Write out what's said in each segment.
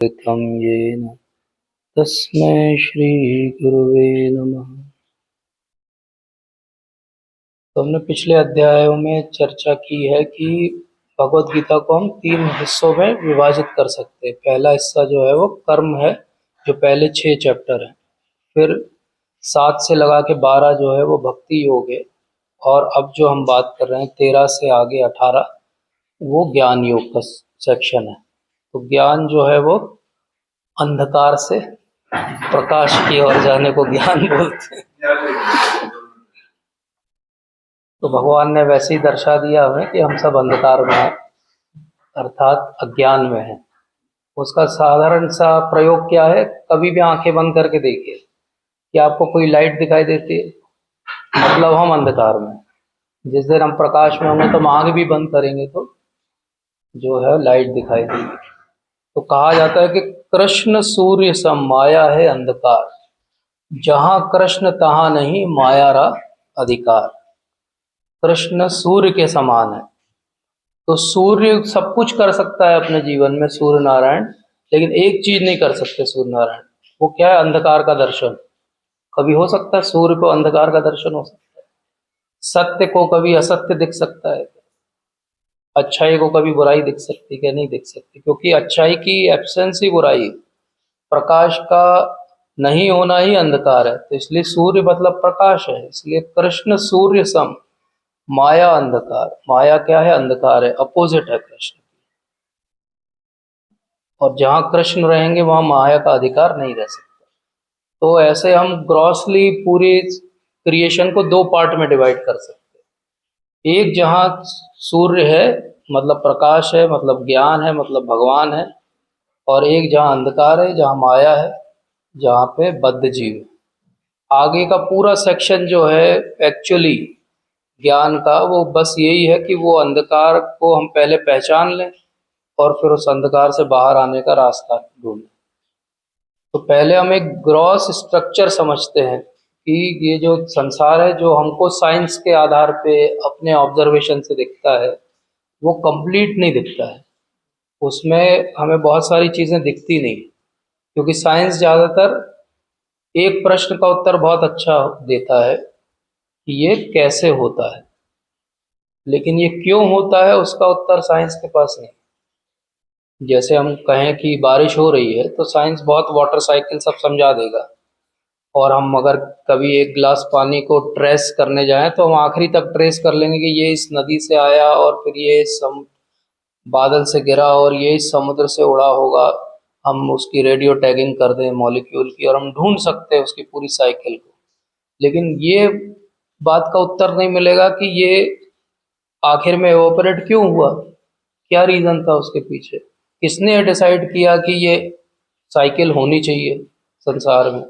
तं येन तस्मै श्रीगुरुवे नमः। तो हमने पिछले अध्यायों में चर्चा की है कि भगवत गीता को हम 3 हिस्सों में विभाजित कर सकते हैं। पहला हिस्सा जो है वो कर्म है, जो पहले 6 चैप्टर हैं। फिर 7 से लगा के 12 जो है वो भक्ति योग है, और अब जो हम बात कर रहे हैं 13 से आगे 18 वो ज्ञान योग का सेक्शन है। तो ज्ञान जो है वो अंधकार से प्रकाश की ओर जाने को ज्ञान बोलते हैं। तो भगवान ने वैसे ही दर्शा दिया हमें कि हम सब अंधकार में हैं, अर्थात अज्ञान में हैं। उसका साधारण सा प्रयोग क्या है, कभी भी आंखें बंद करके देखिए कि आपको कोई लाइट दिखाई देती है, मतलब हम अंधकार में। जिस दिन हम प्रकाश में होंगे तो हम आंख भी बंद करेंगे तो जो है लाइट दिखाई देगी। तो कहा जाता है कि कृष्ण सूर्य सम माया है अंधकार, जहां कृष्ण तहां नहीं माया रा अधिकार। कृष्ण सूर्य के समान है। तो सूर्य सब कुछ कर सकता है अपने जीवन में, सूर्य नारायण, लेकिन एक चीज नहीं कर सकते सूर्य नारायण। वो क्या है? अंधकार का दर्शन। कभी हो सकता है सूर्य को अंधकार का दर्शन हो सकता है? सत्य को कभी असत्य दिख सकता है? अच्छाई को कभी बुराई दिख सकती है? क्या नहीं दिख सकती? क्योंकि अच्छाई की एब्सेंस ही बुराई है, प्रकाश का नहीं होना ही अंधकार है। तो इसलिए सूर्य मतलब प्रकाश है। इसलिए कृष्ण सूर्य सम माया अंधकार। माया क्या है? अंधकार है, अपोजिट है कृष्ण। और जहाँ कृष्ण रहेंगे वहाँ माया का अधिकार नहीं रह सकता। तो ऐसे हम ग्रॉसली पूरी क्रिएशन को 2 पार्ट में डिवाइड कर सकते हैं। एक जहाँ सूर्य है मतलब प्रकाश है, मतलब ज्ञान है, मतलब भगवान है। और एक जहाँ अंधकार है, जहाँ माया है, जहाँ पे बद्ध जीव है। आगे का पूरा सेक्शन जो है एक्चुअली ज्ञान का, वो बस यही है कि वो अंधकार को हम पहले पहचान लें और फिर उस अंधकार से बाहर आने का रास्ता ढूंढें। तो पहले हम एक ग्रॉस स्ट्रक्चर समझते हैं कि ये जो संसार है, जो हमको साइंस के आधार पे अपने ऑब्जर्वेशन से दिखता है, वो कंप्लीट नहीं दिखता है। उसमें हमें बहुत सारी चीज़ें दिखती नहीं, क्योंकि साइंस ज़्यादातर एक प्रश्न का उत्तर बहुत अच्छा देता है कि ये कैसे होता है, लेकिन ये क्यों होता है उसका उत्तर साइंस के पास नहीं। जैसे हम कहें कि बारिश हो रही है तो साइंस बहुत वाटर साइकिल सब समझा देगा, और हम अगर कभी एक गिलास पानी को ट्रेस करने जाएं तो हम आखिरी तक ट्रेस कर लेंगे कि ये इस नदी से आया और फिर ये बादल से गिरा और ये इस समुद्र से उड़ा होगा। हम उसकी रेडियो टैगिंग कर दें मॉलिक्यूल की और हम ढूंढ सकते हैं उसकी पूरी साइकिल को। लेकिन ये बात का उत्तर नहीं मिलेगा कि ये आखिर में एवोपरेट क्यों हुआ, क्या रीज़न था उसके पीछे, किसने डिसाइड किया कि ये साइकिल होनी चाहिए संसार में।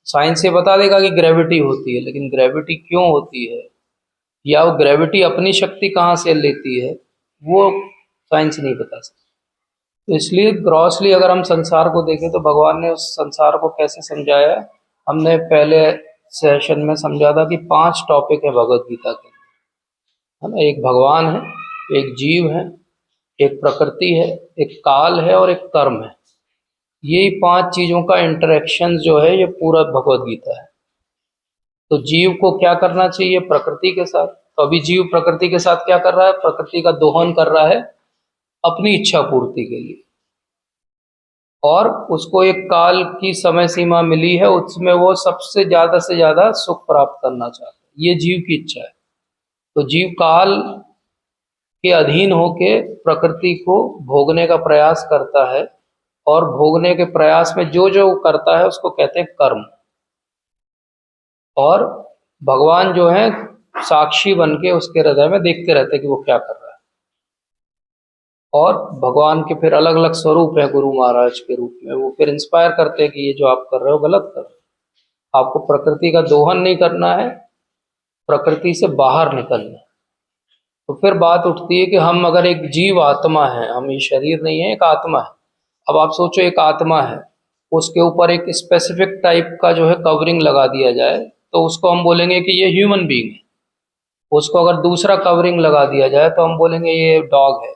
साइंस ये बता देगा कि ग्रेविटी होती है, लेकिन ग्रेविटी क्यों होती है या वो ग्रेविटी अपनी शक्ति कहाँ से लेती है, वो साइंस नहीं बता सकती। तो इसलिए ग्रॉसली अगर हम संसार को देखें तो भगवान ने उस संसार को कैसे समझाया है। हमने पहले सेशन में समझा था कि 5 टॉपिक है भगवत गीता के, है ना। एक भगवान है, एक जीव है, एक प्रकृति है, एक काल है और एक कर्म है। यही 5 चीज़ों का इंटरेक्शन जो है ये पूरा भगवत गीता है। तो जीव को क्या करना चाहिए? प्रकृति के साथ। तो अभी जीव प्रकृति के साथ क्या कर रहा है? प्रकृति का दोहन कर रहा है अपनी इच्छा पूर्ति के लिए, और उसको एक काल की समय सीमा मिली है, उसमें वो सबसे ज़्यादा से ज़्यादा सुख प्राप्त करना चाहता है। ये जीव की इच्छा है। तो जीव काल के अधीन होके प्रकृति को भोगने का प्रयास करता है, और भोगने के प्रयास में जो जो करता है उसको कहते हैं कर्म। और भगवान जो है साक्षी बन के उसके हृदय में देखते रहते हैं कि वो क्या कर रहा है। और भगवान के फिर अलग अलग स्वरूप हैं, गुरु महाराज के रूप में। वो फिर इंस्पायर करते हैं कि ये जो आप कर रहे हो गलत कर रहे हो, आपको प्रकृति का दोहन नहीं करना है, प्रकृति से बाहर निकलना है। तो फिर बात उठती है कि हम अगर एक जीव आत्मा है, हम ये शरीर नहीं है, एक आत्मा है। अब आप सोचो एक आत्मा है, उसके ऊपर एक स्पेसिफिक टाइप का जो है कवरिंग लगा दिया जाए तो उसको हम बोलेंगे कि ये ह्यूमन बीइंग है। उसको अगर दूसरा कवरिंग लगा दिया जाए तो हम बोलेंगे ये डॉग है,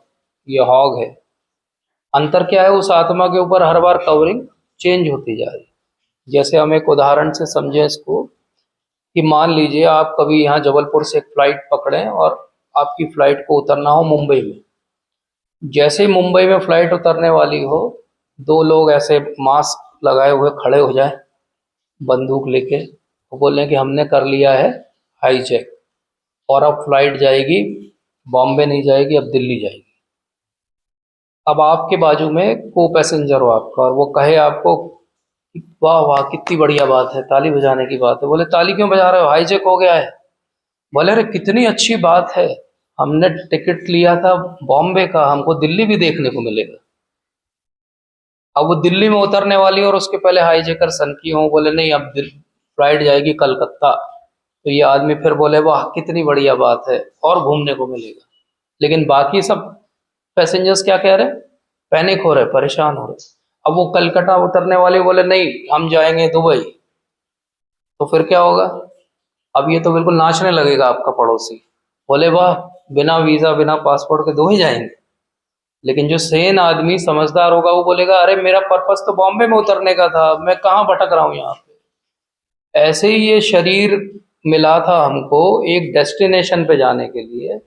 ये हॉग है। अंतर क्या है, उस आत्मा के ऊपर हर बार कवरिंग चेंज होती जा रही है। जैसे हम एक उदाहरण से समझें इसको, कि मान लीजिए आप कभी यहाँ जबलपुर से एक फ्लाइट पकड़ें और आपकी फ्लाइट को उतरना हो मुंबई में। जैसे ही मुंबई में फ्लाइट उतरने वाली हो, दो लोग ऐसे मास्क लगाए हुए खड़े हो जाए बंदूक लेके, वो बोलें कि हमने कर लिया है हाईजैक, और अब फ्लाइट जाएगी बॉम्बे नहीं जाएगी, अब दिल्ली जाएगी। अब आपके बाजू में को पैसेंजर हो आपका, और वो कहे आपको कि वाह वाह कितनी बढ़िया बात है, ताली बजाने की बात है। बोले ताली क्यों बजा रहे हो, हाईजैक हो गया है। बोले अरे कितनी अच्छी बात है, हमने टिकट लिया था बॉम्बे का, हमको दिल्ली भी देखने को मिलेगा। अब वो दिल्ली में उतरने वाली और उसके पहले हाईजैकर सनकी हो, बोले नहीं अब फ्लाइट जाएगी कलकत्ता, तो ये आदमी फिर बोले वाह कितनी बढ़िया बात है और घूमने को मिलेगा। लेकिन बाकी सब पैसेंजर्स क्या कह रहे, पैनिक हो रहे, परेशान हो रहे। अब वो कलकत्ता उतरने वाले बोले नहीं हम जाएंगे दुबई, तो फिर क्या होगा, अब ये तो बिल्कुल नाचने लगेगा आपका पड़ोसी, बोले वाह बिना वीजा बिना पासपोर्ट के दो ही जाएंगे। लेकिन जो सेन आदमी समझदार होगा वो बोलेगा अरे मेरा पर्पस तो बॉम्बे में उतरने का था, मैं कहाँ भटक रहा हूँ यहाँ पे। ऐसे ही ये शरीर मिला था हमको एक डेस्टिनेशन पे जाने के लिए,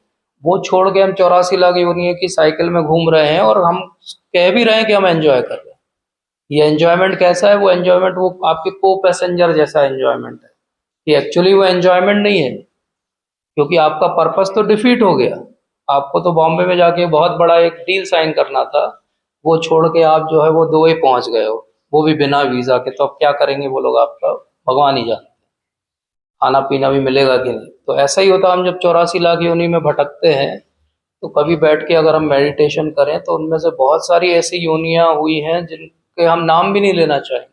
वो छोड़ के हम 84 लाख योनियों की साइकिल में घूम रहे हैं, और हम कह भी रहे हैं कि हम एंजॉय कर रहे हैं। ये एंजॉयमेंट कैसा है, वो एंजॉयमेंट वो आपके को पैसेंजर जैसा एंजॉयमेंट है, कि एक्चुअली वो एंजॉयमेंट नहीं है, क्योंकि आपका पर्पस तो डिफीट हो गया। आपको तो बॉम्बे में जाके बहुत बड़ा एक डील साइन करना था, वो छोड़ के आप जो है वो दुबई पहुंच गए हो, वो भी बिना वीज़ा के। तो अब क्या करेंगे वो लोग आपका, भगवान ही जाने, खाना पीना भी मिलेगा कि नहीं। तो ऐसा ही होता, हम जब 84 लाख योनि में भटकते हैं, तो कभी बैठ के अगर हम मेडिटेशन करें तो उनमें से बहुत सारी ऐसी योनियां हुई हैं जिनके हम नाम भी नहीं लेना चाहेंगे,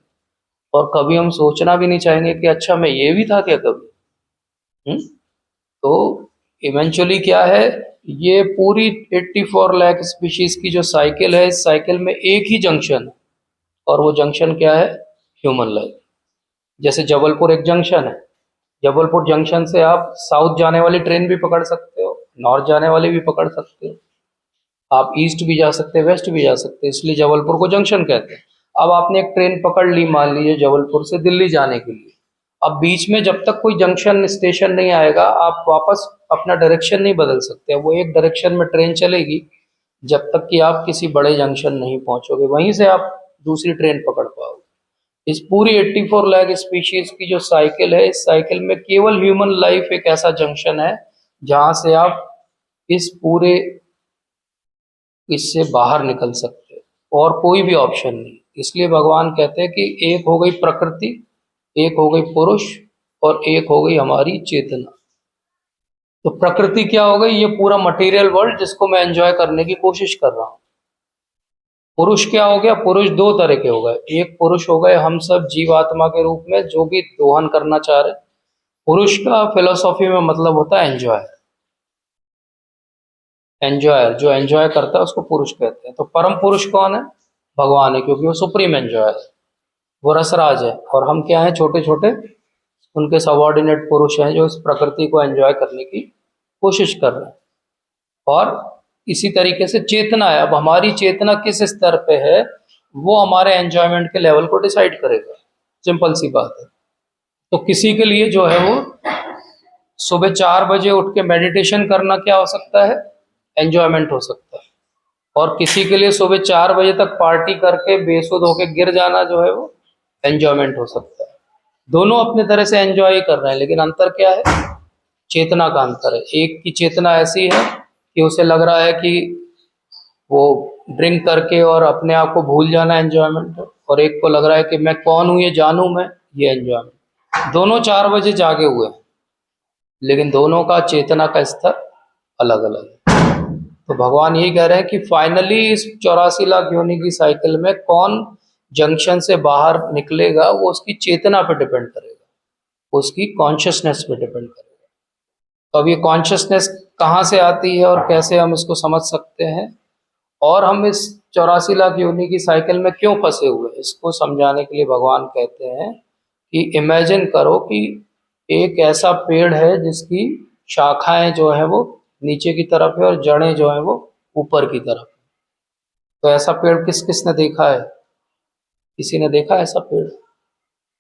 और कभी हम सोचना भी नहीं चाहेंगे कि अच्छा मैं ये भी था क्या कभी। तो इवेंचुअली क्या है, ये पूरी 84 लाख स्पीशीज की जो साइकिल है, इस साइकिल में एक ही जंक्शन है, और वो जंक्शन क्या है, ह्यूमन लाइफ। जैसे जबलपुर एक जंक्शन है, जबलपुर जंक्शन से आप साउथ जाने वाली ट्रेन भी पकड़ सकते हो, नॉर्थ जाने वाली भी पकड़ सकते हो, आप ईस्ट भी जा सकते हैं वेस्ट भी जा सकते हैं, इसलिए जबलपुर को जंक्शन कहते हैं। अब आपने एक ट्रेन पकड़ ली मान लीजिए जबलपुर से दिल्ली जाने के लिए, अब बीच में जब तक कोई जंक्शन स्टेशन नहीं आएगा आप वापस अपना डायरेक्शन नहीं बदल सकते, वो एक डायरेक्शन में ट्रेन चलेगी जब तक कि आप किसी बड़े जंक्शन नहीं पहुंचोगे, वहीं से आप दूसरी ट्रेन पकड़ पाओगे। इस पूरी 84 लाख स्पीशीज की जो साइकिल है, इस साइकिल में केवल ह्यूमन लाइफ एक ऐसा जंक्शन है जहां से आप इस पूरे इससे बाहर निकल सकते हो, और कोई भी ऑप्शन नहीं। इसलिए भगवान कहते हैं कि एक हो गई प्रकृति, एक हो गई पुरुष, और एक हो गई हमारी चेतना। तो प्रकृति क्या हो गई, ये पूरा मटेरियल वर्ल्ड जिसको मैं एंजॉय करने की कोशिश कर रहा हूँ। पुरुष क्या हो गया, पुरुष दो तरह के हो गए, एक पुरुष हो गए हम सब जीवात्मा के रूप में जो भी दोहन करना चाह रहे। पुरुष का फिलोसॉफी में मतलब होता है एंजॉय, एंजॉयर जो एंजॉय करता है उसको पुरुष कहते हैं। तो परम पुरुष कौन है, भगवान है, क्योंकि वो सुप्रीम एंजॉयर है, वो रसराज है, और हम क्या हैं, छोटे छोटे उनके सबॉर्डिनेट पुरुष हैं जो इस प्रकृति को एंजॉय करने की कोशिश कर रहे हैं। और इसी तरीके से चेतना है, अब हमारी चेतना किस स्तर पे है वो हमारे एंजॉयमेंट के लेवल को डिसाइड करेगा, सिंपल सी बात है। तो किसी के लिए जो है वो सुबह 4 बजे उठ के मेडिटेशन करना क्या हो सकता है, एंजॉयमेंट हो सकता है। और किसी के लिए सुबह 4 बजे तक पार्टी करके बेसुध होके गिर जाना जो है वो एंजॉयमेंट हो सकता है। दोनों अपने तरह से एंजॉय कर रहे हैं, लेकिन अंतर क्या है, चेतना का अंतर है। एक की चेतना ऐसी है कि उसे लग रहा है कि वो ड्रिंक करके और अपने आप को भूल जाना एंजॉयमेंट है, और एक को लग रहा है कि मैं कौन हूँ ये जानूं मैं, ये एंजॉयमेंट। दोनों 4 बजे जागे हुए हैं, लेकिन दोनों का चेतना का स्तर अलग अलग है। तो भगवान यही कह रहे हैं कि फाइनली इस 84 लाख योनि की साइकिल में कौन जंक्शन से बाहर निकलेगा वो उसकी चेतना पे डिपेंड करेगा, उसकी कॉन्शियसनेस पे डिपेंड करेगा। तो अब ये कॉन्शियसनेस कहाँ से आती है और कैसे हम इसको समझ सकते हैं, और हम इस 84 लाख योनि की साइकिल में क्यों फंसे हुए हैं, इसको समझाने के लिए भगवान कहते हैं कि इमेजिन करो कि एक ऐसा पेड़ है जिसकी शाखाएं जो है वो नीचे की तरफ है और जड़ें जो है वो ऊपर की तरफ है। तो ऐसा पेड़ किस किसने देखा है? किसी ने देखा है ऐसा पेड़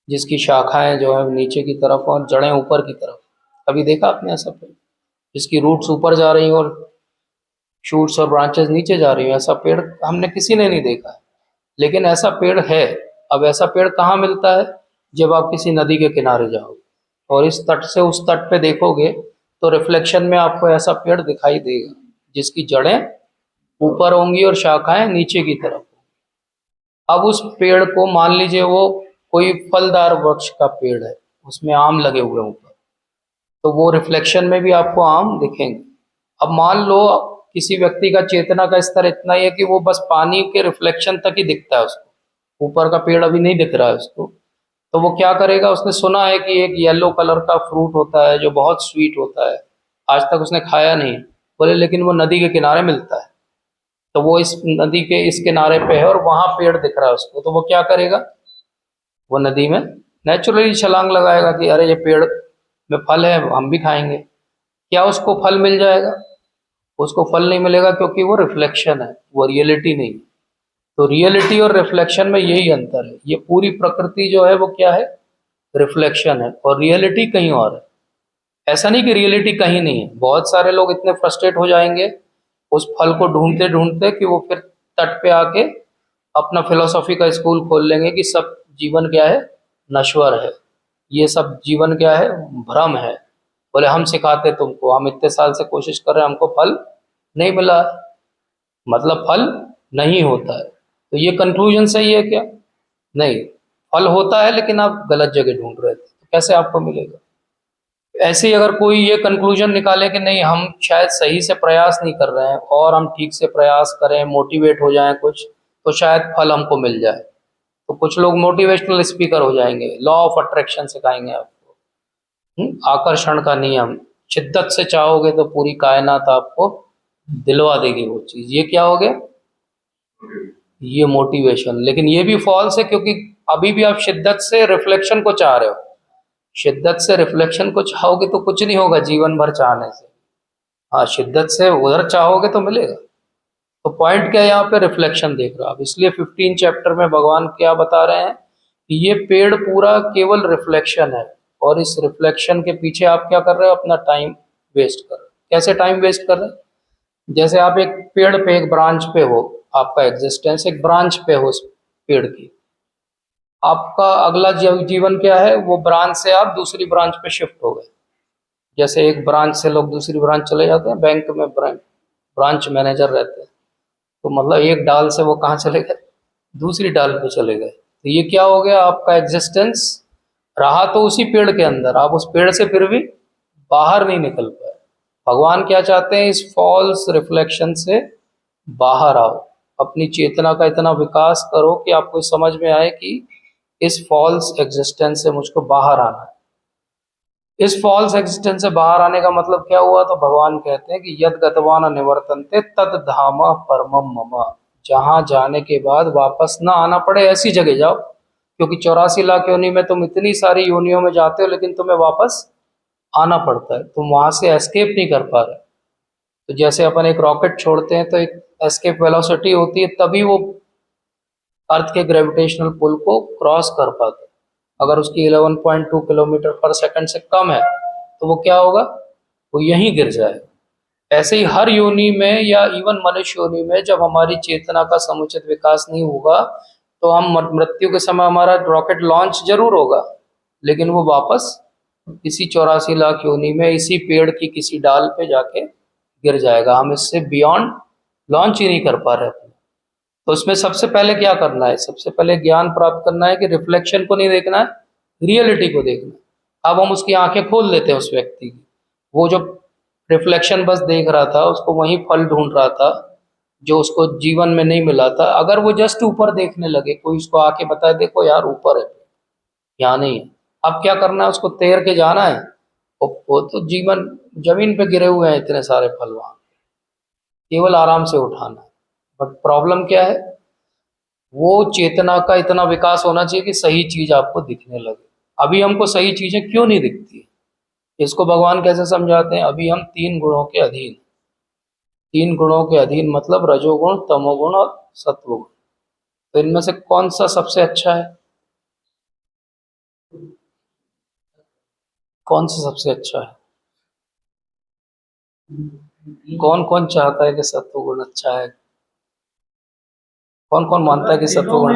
जिसकी शाखाएं जो है नीचे की तरफ और जड़ें ऊपर की तरफ? कभी देखा आपने ऐसा पेड़ जिसकी रूट्स ऊपर जा रही हो और शूट्स और ब्रांचेस नीचे जा रही हो? ऐसा पेड़ हमने किसी ने नहीं देखा है, लेकिन ऐसा पेड़ है। अब ऐसा पेड़ कहाँ मिलता है? जब आप किसी नदी के किनारे जाओगे और इस तट से उस तट पे देखोगे तो रिफ्लेक्शन में आपको ऐसा पेड़ दिखाई देगा जिसकी जड़ें ऊपर होंगी और शाखाएं नीचे की तरफ। अब उस पेड़ को मान लीजिए वो कोई फलदार वृक्ष का पेड़ है, उसमें आम लगे हुए हैं ऊपर, तो वो रिफ्लेक्शन में भी आपको आम दिखेंगे। अब मान लो किसी व्यक्ति का चेतना का स्तर इतना ही है कि वो बस पानी के रिफ्लेक्शन तक ही दिखता है उसको, ऊपर का पेड़ अभी नहीं दिख रहा है उसको, तो वो क्या करेगा? उसने सुना है कि एक येलो कलर का फ्रूट होता है जो बहुत स्वीट होता है, आज तक उसने खाया नहीं, बोले लेकिन वो नदी के किनारे मिलता है, तो वो इस नदी के इस किनारे पे है और वहां पेड़ दिख रहा है उसको, तो वो क्या करेगा? वो नदी में नेचुरली छलांग लगाएगा कि अरे ये पेड़ में फल है, हम भी खाएंगे। क्या उसको फल मिल जाएगा? उसको फल नहीं मिलेगा, क्योंकि वो रिफ्लेक्शन है, वो रियलिटी नहीं है। तो रियलिटी और रिफ्लेक्शन में यही अंतर है। ये पूरी प्रकृति जो है वो क्या है? रिफ्लेक्शन है, और रियलिटी कहीं और है। ऐसा नहीं कि रियलिटी कहीं नहीं है। बहुत सारे लोग इतने फ्रस्ट्रेट हो जाएंगे उस फल को ढूंढते ढूंढते कि वो फिर तट पे आके अपना फिलोसॉफी का स्कूल खोल लेंगे कि सब जीवन क्या है? नश्वर है, ये सब जीवन क्या है? भ्रम है। बोले हम सिखाते तुमको, हम इतने साल से कोशिश कर रहे हैं, हमको फल नहीं मिला, मतलब फल नहीं होता है। तो ये कंक्लूजन सही है क्या? नहीं, फल होता है लेकिन आप गलत जगह ढूंढ रहे थे, तो कैसे आपको मिलेगा? ऐसे ही अगर कोई ये कंक्लूजन निकाले कि नहीं हम शायद सही से प्रयास नहीं कर रहे हैं और हम ठीक से प्रयास करें, मोटिवेट हो जाएं कुछ, तो शायद फल हमको मिल जाए, तो कुछ लोग मोटिवेशनल स्पीकर हो जाएंगे, लॉ ऑफ अट्रैक्शन सिखाएंगे आपको, आकर्षण का नियम, शिद्दत से चाहोगे तो पूरी कायनात आपको दिलवा देगी वो चीज। ये क्या हो गया? ये मोटिवेशन। लेकिन ये भी फॉल्स है, क्योंकि अभी भी आप शिद्दत से रिफ्लेक्शन को चाह रहे हो। शिद्दत से रिफ्लेक्शन को चाहोगे तो कुछ नहीं होगा जीवन भर चाहने से। हाँ, शिद्दत से उधर चाहोगे तो मिलेगा। तो पॉइंट क्या है यहाँ पे? रिफ्लेक्शन देख रहे हो आप। इसलिए 15 चैप्टर में भगवान क्या बता रहे हैं कि ये पेड़ पूरा केवल रिफ्लेक्शन है, और इस रिफ्लेक्शन के पीछे आप क्या कर रहे हो? अपना टाइम वेस्ट कर रहे हो। कैसे टाइम वेस्ट कर रहे हो? जैसे आप एक पेड़ पे, एक ब्रांच पे हो, आपका एग्जिस्टेंस एक ब्रांच पे हो उस पेड़ की, आपका अगला जीवन क्या है? वो ब्रांच से आप दूसरी ब्रांच पे शिफ्ट हो गए। जैसे एक ब्रांच से लोग दूसरी ब्रांच चले जाते हैं, बैंक में ब्रांच मैनेजर रहते हैं, तो मतलब एक डाल से वो कहाँ चले गए? दूसरी डाल पे चले गए। तो ये क्या हो गया? आपका एग्जिस्टेंस रहा तो उसी पेड़ के अंदर, आप उस पेड़ से फिर भी बाहर नहीं निकल पाए। भगवान क्या चाहते हैं? इस फॉल्स रिफ्लेक्शन से बाहर आओ, अपनी चेतना का इतना विकास करो कि आपको समझ में आए कि इस फॉल्स एग्जिस्टेंस से मुझको बाहर आना है। इस फॉल्स एग्जिस्टेंस से बाहर आने का मतलब क्या हुआ? तो भगवान कहते हैं कि यद गतवान निवर्तन्ते तद धाम परमम मम। जहां जाने के बाद वापस ना आना पड़े ऐसी जगह जाओ, क्योंकि 84 लाख योनि में तुम इतनी सारी योनियों में जाते हो लेकिन तुम्हें वापस आना पड़ता है, तुम वहां से एस्केप नहीं कर पा रहे। तो जैसे अपन एक रॉकेट छोड़ते हैं तो एक एस्केप वेलोसिटी होती है, तभी वो अर्थ के ग्रेविटेशनल पुल को क्रॉस कर पाता है। अगर उसकी 11.2 किलोमीटर पर सेकंड से कम है तो वो क्या होगा? वो यहीं गिर जाएगा। ऐसे ही हर योनि में, या इवन मनुष्य योनि में, जब हमारी चेतना का समुचित विकास नहीं होगा तो हम मृत्यु के समय हमारा रॉकेट लॉन्च जरूर होगा, लेकिन वो वापस इसी 84 लाख योनि में इसी पेड़ की किसी डाल पे जाके गिर जाएगा। हम इससे बियॉन्ड लॉन्च ही नहीं कर पा रहे। तो उसमें सबसे पहले क्या करना है? सबसे पहले ज्ञान प्राप्त करना है कि रिफ्लेक्शन को नहीं देखना है, रियलिटी को देखना है। अब हम उसकी आंखें खोल लेते हैं उस व्यक्ति की। वो जो रिफ्लेक्शन बस देख रहा था, उसको वही फल ढूंढ रहा था जो उसको जीवन में नहीं मिला था। अगर वो जस्ट ऊपर देखने लगे, कोई उसको आके बताए देखो यार ऊपर है, यहाँ नहीं है, अब क्या करना है? उसको तैर के जाना है। वो तो जीवन जमीन पे गिरे हुए हैं इतने सारे फल, वहां केवल आराम से उठाना है। बट प्रॉब्लम क्या है? वो चेतना का इतना विकास होना चाहिए कि सही चीज आपको दिखने लगे। अभी हमको सही चीजें क्यों नहीं दिखती? इसको भगवान कैसे समझाते हैं? अभी हम 3 गुणों के अधीन। तीन गुणों के अधीन मतलब रजोगुण, तमोगुण और सत्वगुण। तो इनमें से कौन सा सबसे अच्छा है? कौन सा सबसे अच्छा है? कौन कौन चाहता है कि सत्वगुण अच्छा है? कौन कौन मानता है कि सत्वगुण?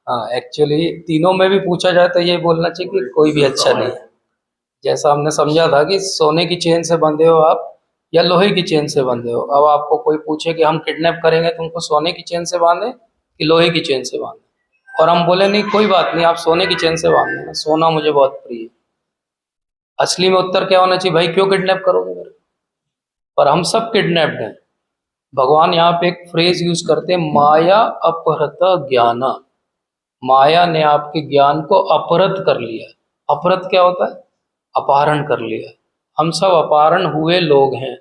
हाँ, एक्चुअली तीनों में भी पूछा जाए तो ये बोलना चाहिए कि कोई भी अच्छा नहीं है। जैसा हमने समझा था कि सोने की चेन से बंधे हो आप या लोहे की चेन से बंधे हो। अब आपको कोई पूछे कि हम किडनैप करेंगे तुमको, सोने की चेन से बांधे कि लोहे की चेन से बांधे, और हम बोले नहीं कोई बात नहीं, आप सोने की चेन से बांध देना, सोना मुझे बहुत प्रिय है। असली में उत्तर क्या होना चाहिए? भाई क्यों किडनैप करोगे मेरे को? पर हम सब किडनैप्ड हैं। भगवान यहाँ पे एक फ्रेज यूज करते हैं, माया अपहृत ज्ञान। माया ने आपके ज्ञान को अपहृत कर लिया। अपहृत क्या होता है? अपहरण कर लिया। हम सब अपहरण हुए लोग हैं।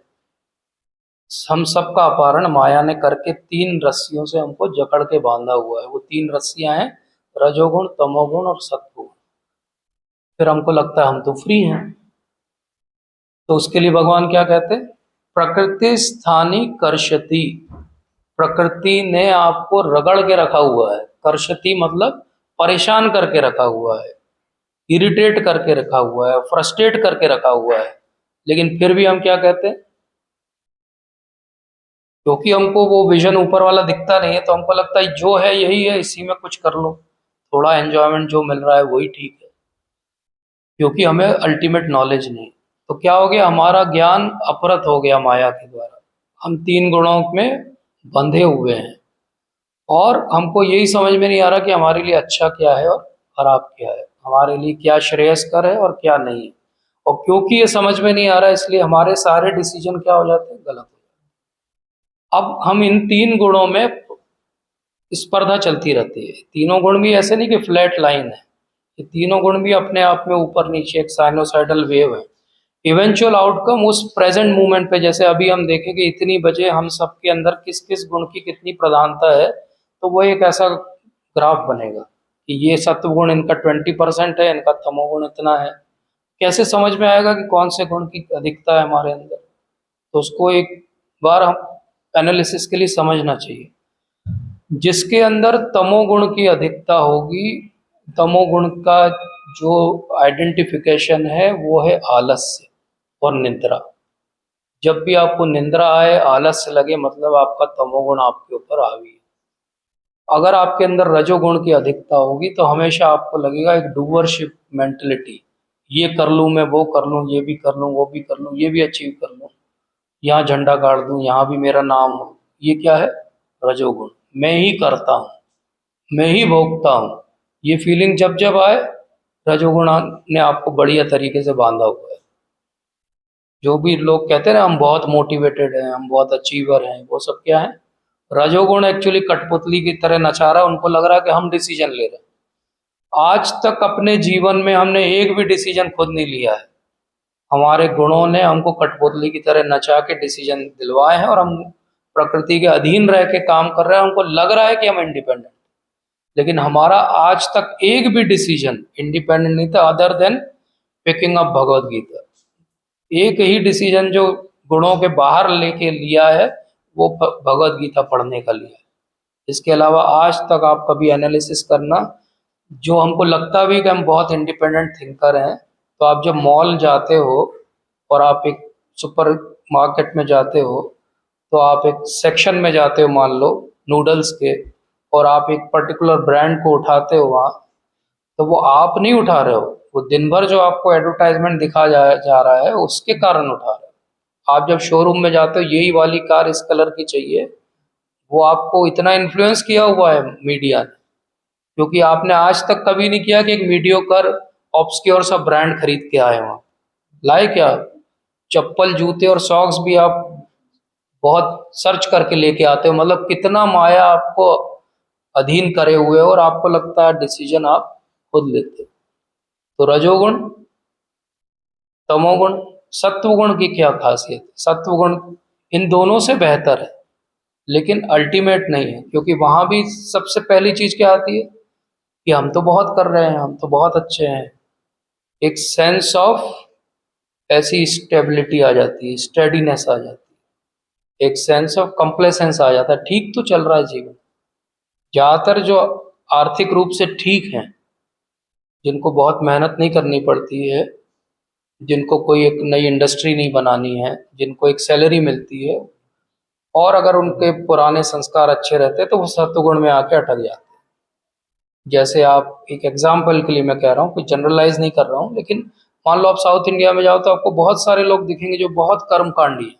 हम सबका अपहरण माया ने करके तीन रस्सियों से हमको जकड़ के बांधा हुआ है। वो तीन रस्सियां हैं, रजोगुण, तमोगुण और सत्वगुण। फिर हमको लगता है हम तो फ्री हैं। तो उसके लिए भगवान क्या कहते हैं? प्रकृति स्थानी कर्षति। प्रकृति ने आपको रगड़ के रखा हुआ है। कर्षति मतलब परेशान करके रखा हुआ है, इरिटेट करके रखा हुआ है, फ्रस्ट्रेट करके रखा हुआ है। लेकिन फिर भी हम क्या कहते हैं? क्योंकि हमको वो विजन ऊपर वाला दिखता नहीं है, तो हमको लगता है जो है यही है, इसी में कुछ कर लो, थोड़ा एंजॉयमेंट जो मिल रहा है वही ठीक है। क्योंकि हमें अल्टीमेट नॉलेज नहीं। तो क्या हो गया? हमारा ज्ञान अपरत हो गया माया के द्वारा। हम तीन गुणों में बंधे हुए हैं और हमको यही समझ में नहीं आ रहा कि हमारे लिए अच्छा क्या है और खराब क्या है, हमारे लिए क्या श्रेयस्कर है और क्या नहीं है। और क्योंकि ये समझ में नहीं आ रहा है, इसलिए हमारे सारे डिसीजन क्या हो जाते हैं? गलत हो जाते हैं। अब हम इन तीन गुणों में स्पर्धा चलती रहती है। तीनों गुण भी ऐसे नहीं कि फ्लैट लाइन है, ये तीनों गुण भी अपने आप में ऊपर नीचे एक साइनोसाइडल वेव है। इवेंचुअल आउटकम उस प्रेजेंट मोमेंट पे, जैसे अभी हम देखें कि इतनी बजे हम सबके अंदर किस किस गुण की कितनी प्रधानता है, तो वो एक ऐसा ग्राफ बनेगा कि ये सत्वगुण इनका 20% है, इनका तमोगुण इतना है। कैसे समझ में आएगा कि कौन से गुण की अधिकता है हमारे अंदर? तो उसको एक बार हम एनालिसिस के लिए समझना चाहिए। जिसके अंदर तमोगुण की अधिकता होगी, तमोगुण का जो आइडेंटिफिकेशन है वो है आलस्य और निद्रा। जब भी आपको निंद्रा आए, आलस्य लगे, मतलब आपका तमोगुण आपके ऊपर हावी है। अगर आपके अंदर रजोगुण की अधिकता होगी तो हमेशा आपको लगेगा एक डूअरशिप मेंटलिटी, ये कर लूँ, मैं वो कर लूँ, ये भी कर लूँ, वो भी कर लूँ, ये भी अचीव कर लूँ, यहाँ झंडा गाड़ दूँ, यहाँ भी मेरा नाम हो। ये क्या है? रजोगुण। मैं ही करता हूँ, मैं ही भोगता हूँ। ये फीलिंग जब जब आए, रजोगुण ने आपको बढ़िया तरीके से बांधा हुआ है। जो भी लोग कहते हैं ना हम बहुत मोटिवेटेड हैं, हम बहुत अचीवर हैं, वो सब क्या है? रजोगुण एक्चुअली कठपुतली की तरह नचा रहा है। उनको लग रहा है कि हम डिसीजन ले रहे हैं। आज तक अपने जीवन में हमने एक भी डिसीजन खुद नहीं लिया है। हमारे गुणों ने हमको कठपुतली की तरह नचा के डिसीजन दिलवाए हैं और हम प्रकृति के अधीन रह के काम कर रहे हैं। हमको लग रहा है कि हम इंडिपेंडेंट, लेकिन हमारा आज तक एक भी डिसीजन इंडिपेंडेंट नहीं था other than picking up Bhagavad Gita. एक ही डिसीजन जो गुणों के बाहर लेके लिया है वो भगवत गीता पढ़ने का लिया है। इसके अलावा आज तक आप कभी एनालिसिस करना, जो हमको लगता भी कि हम बहुत इंडिपेंडेंट थिंकर हैं, तो आप जब मॉल जाते हो और आप एक सुपर मार्केट में जाते हो, तो आप एक सेक्शन में जाते हो मान लो नूडल्स के, और आप एक पर्टिकुलर ब्रांड को उठाते हो वहाँ, तो वो आप नहीं उठा रहे हो, वो दिन भर जो आपको एडवर्टाइजमेंट दिखा जा रहा है उसके कारण उठा रहे हो। आप जब शोरूम में जाते हो, यही वाली कार इस कलर की चाहिए, वो आपको इतना इन्फ्लुएंस किया हुआ है मीडिया ने, क्योंकि आपने आज तक कभी नहीं किया कि एक मीडियोकर ऑब्सक्योर सा ब्रांड खरीद के आए वहाँ। लाए क्या? चप्पल, जूते और सॉक्स भी आप बहुत सर्च करके लेके आते हो। मतलब कितना माया आपको अधीन करे हुए हो और आपको लगता है डिसीजन आप खुद लेते हो। तो रजोगुण, तमोगुण, सत्वगुण की क्या खासियत है? सत्वगुण इन दोनों से बेहतर है लेकिन अल्टीमेट नहीं है, क्योंकि वहां भी सबसे पहली चीज क्या आती है कि हम तो बहुत कर रहे हैं, हम तो बहुत अच्छे हैं, एक सेंस ऑफ ऐसी स्टेबिलिटी आ जाती है, स्टेडीनेस आ जाती है, एक सेंस ऑफ कंप्लेसेंस आ जाता है, ठीक तो चल रहा है जीवन। ज़्यादातर जो आर्थिक रूप से ठीक हैं, जिनको बहुत मेहनत नहीं करनी पड़ती है, जिनको कोई एक नई इंडस्ट्री नहीं बनानी है, जिनको एक सैलरी मिलती है, और अगर उनके पुराने संस्कार अच्छे रहते तो वो सत्वगुण में आके अटक जाते। जैसे आप, एक एग्जाम्पल के लिए मैं कह रहा हूँ, कोई जनरलाइज नहीं कर रहा हूँ, लेकिन मान लो आप साउथ इंडिया में जाओ तो आपको बहुत सारे लोग दिखेंगे जो बहुत कर्मकांडी हैं।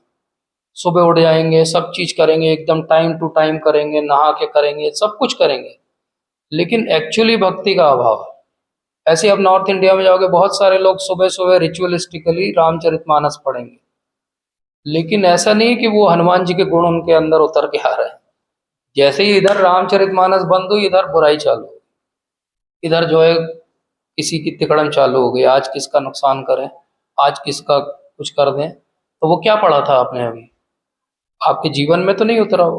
सुबह उठ जाएंगे, सब चीज करेंगे, एकदम टाइम टू टाइम करेंगे, नहा के करेंगे, सब कुछ करेंगे, लेकिन एक्चुअली भक्ति का अभाव है। ऐसे आप नॉर्थ इंडिया में जाओगे, बहुत सारे लोग सुबह सुबह रिचुअलिस्टिकली रामचरितमानस पढ़ेंगे, लेकिन ऐसा नहीं है कि वो हनुमान जी के गुण उनके अंदर उतर के आ रहे हैं। जैसे ही इधर रामचरितमानस बंद हुई, इधर बुराई चालू हो, इधर जो है किसी की तिकड़म चालू हो गई, आज किसका नुकसान करें, आज किसका कुछ कर दें। तो वो क्या पढ़ा था आपने अभी, आपके जीवन में तो नहीं उतरा वो।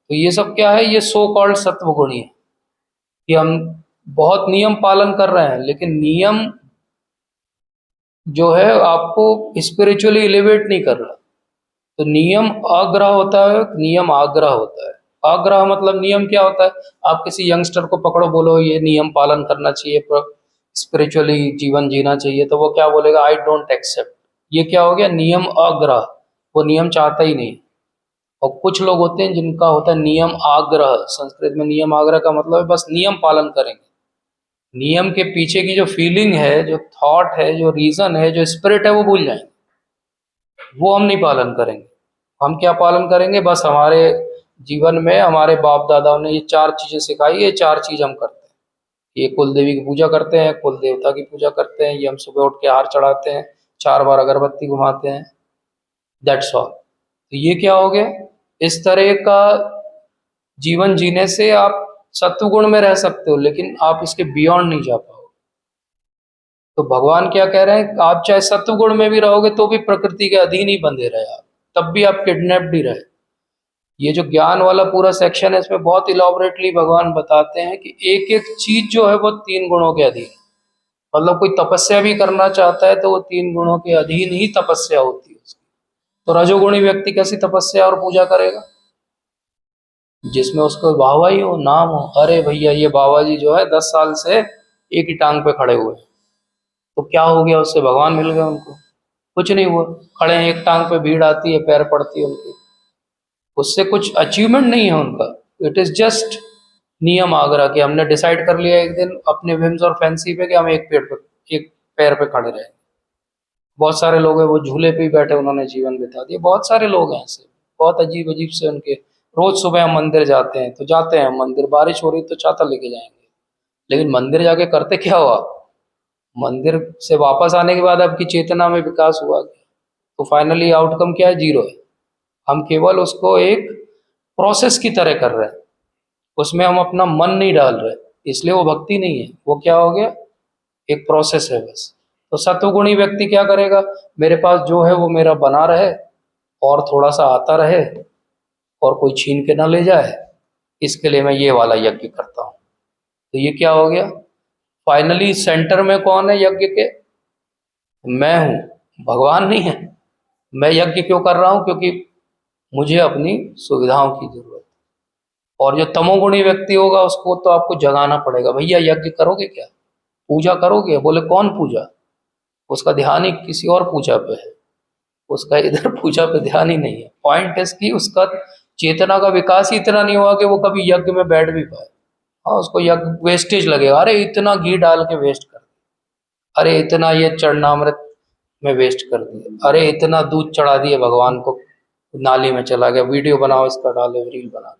तो ये सब क्या है, ये सो कॉल्ड सत्व गुणी है, कि हम बहुत नियम पालन कर रहे हैं, लेकिन नियम जो है आपको स्पिरिचुअली एलिवेट नहीं कर रहा। तो नियम आग्रह होता है, नियम आग्रह होता है। आग्रह मतलब नियम क्या होता है, आप किसी यंगस्टर को पकड़ो, बोलो ये नियम पालन करना चाहिए, स्पिरिचुअली जीवन जीना चाहिए, तो वो क्या बोलेगा, आई डोंट एक्सेप्ट। ये क्या हो गया, नियम आग्रह, वो नियम चाहता ही नहीं। और कुछ लोग होते हैं जिनका होता है नियम आग्रह। संस्कृत में नियम आग्रह का मतलब है बस नियम पालन करेंगे, नियम के पीछे की जो फीलिंग है, जो थॉट है, जो रीजन है, जो स्पिरिट है, वो भूल जाएंगे, वो हम नहीं पालन करेंगे। हम क्या पालन करेंगे, बस हमारे जीवन में हमारे बाप दादाओं ने ये चार चीजें सिखाई, ये चार चीज हम करते हैं। ये कुल देवी की पूजा करते हैं, कुल देवता की पूजा करते हैं, ये हम सुबह उठ के हार चढ़ाते हैं, 4 बार अगरबत्ती घुमाते हैं, दैट्स ऑल। तो ये क्या हो गया, इस तरह का जीवन जीने से आप सत्वगुण में रह सकते हो, लेकिन आप इसके बियॉन्ड नहीं जा पाओगे। तो भगवान क्या कह रहे हैं, आप चाहे सत्वगुण में भी रहोगे तो भी प्रकृति के अधीन ही बंधे रहे आप, तब भी आप किडनैप्ड ही रहे। ये जो ज्ञान वाला पूरा सेक्शन है, इसमें बहुत इलॉबरेटली भगवान बताते हैं कि एक एक चीज जो है वो 3 गुणों के अधीन है। मतलब कोई तपस्या भी करना चाहता है तो वो 3 गुणों के अधीन ही तपस्या होती है उसकी। तो रजोगुणी व्यक्ति कैसी तपस्या और पूजा करेगा, जिसमें उसको वाहवाही हो, नाम हो, अरे भैया ये बाबा जी जो है 10 साल से एक ही टांग पे खड़े हुए हैं। तो क्या हो गया, उससे भगवान मिल गए उनको? कुछ नहीं हुआ, खड़े हैं, एक टांग पे भीड़ आती है, पैर पड़ती है उनकी, उससे कुछ अचीवमेंट नहीं है उनका। इट इज जस्ट नियम आगरा कि हमने डिसाइड कर लिया एक दिन अपने विम्स और फैंसी पे कि हम एक पैर पे खड़े रहे। बहुत सारे लोग हैं वो झूले पे ही बैठे उन्होंने जीवन बिता दिया, बहुत सारे लोग हैं ऐसे, बहुत अजीब अजीब से उनके। रोज सुबह हम मंदिर जाते हैं तो जाते हैं मंदिर, बारिश हो रही तो छाता लेके जाएंगे, लेकिन मंदिर जाके करते क्या हुआ, मंदिर से वापस आने के बाद आपकी चेतना में विकास हुआ क्या? तो फाइनली आउटकम क्या है, जीरो है। हम केवल उसको एक प्रोसेस की तरह कर रहे हैं, उसमें हम अपना मन नहीं डाल रहे, इसलिए वो भक्ति नहीं है, वो क्या हो गया, एक प्रोसेस है बस। तो सत्वगुणी व्यक्ति क्या करेगा, मेरे पास जो है वो मेरा बना रहे, और थोड़ा सा आता रहे, और कोई छीन के ना ले जाए, इसके लिए मैं ये वाला यज्ञ करता हूँ। तो ये क्या हो गया, फाइनली सेंटर में कौन है यज्ञ के, मैं हूँ, भगवान नहीं है। मैं यज्ञ क्यों कर रहा हूँ, क्योंकि मुझे अपनी सुविधाओं की जरूरत है। और जो तमोगुणी व्यक्ति होगा उसको तो आपको जगाना पड़ेगा, भैया यज्ञ करोगे क्या, पूजा करोगे, बोले कौन पूजा, उसका ध्यान ही किसी और पूजा पे है, उसका इधर पूजा पे ध्यान ही नहीं है। पॉइंट है कि उसका चेतना का विकास ही इतना नहीं हुआ कि वो कभी यज्ञ में बैठ भी पाए। हाँ, उसको यज्ञ वेस्टेज लगेगा, अरे इतना घी डाल के वेस्ट कर, अरे इतना ये चरणामृत में वेस्ट कर दिया, अरे इतना दूध चढ़ा दिया भगवान को, नाली में चला गया, वीडियो बनाओ इसका, डालो रील बना।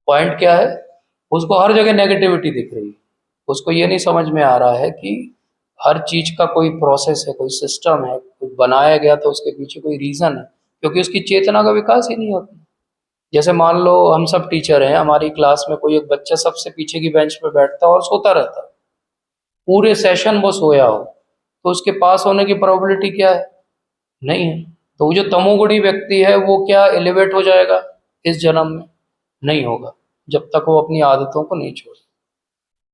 पॉइंट क्या है, उसको हर जगह नेगेटिविटी दिख रही है, उसको ये नहीं समझ में आ रहा है कि हर चीज का कोई प्रोसेस है, कोई सिस्टम है, कुछ बनाया गया तो उसके पीछे कोई रीजन है, क्योंकि उसकी चेतना का विकास ही नहीं होता। जैसे मान लो हम सब टीचर हैं, हमारी क्लास में कोई एक बच्चा सबसे पीछे की बेंच पे बैठता है और सोता रहता है, पूरे सेशन वो सोया हो, तो उसके पास होने की प्रोबेबिलिटी क्या है, नहीं है। तो वो जो तमोगुणी व्यक्ति है वो क्या एलिवेट हो जाएगा इस जन्म में, नहीं होगा, जब तक वो अपनी आदतों को नहीं छोड़े।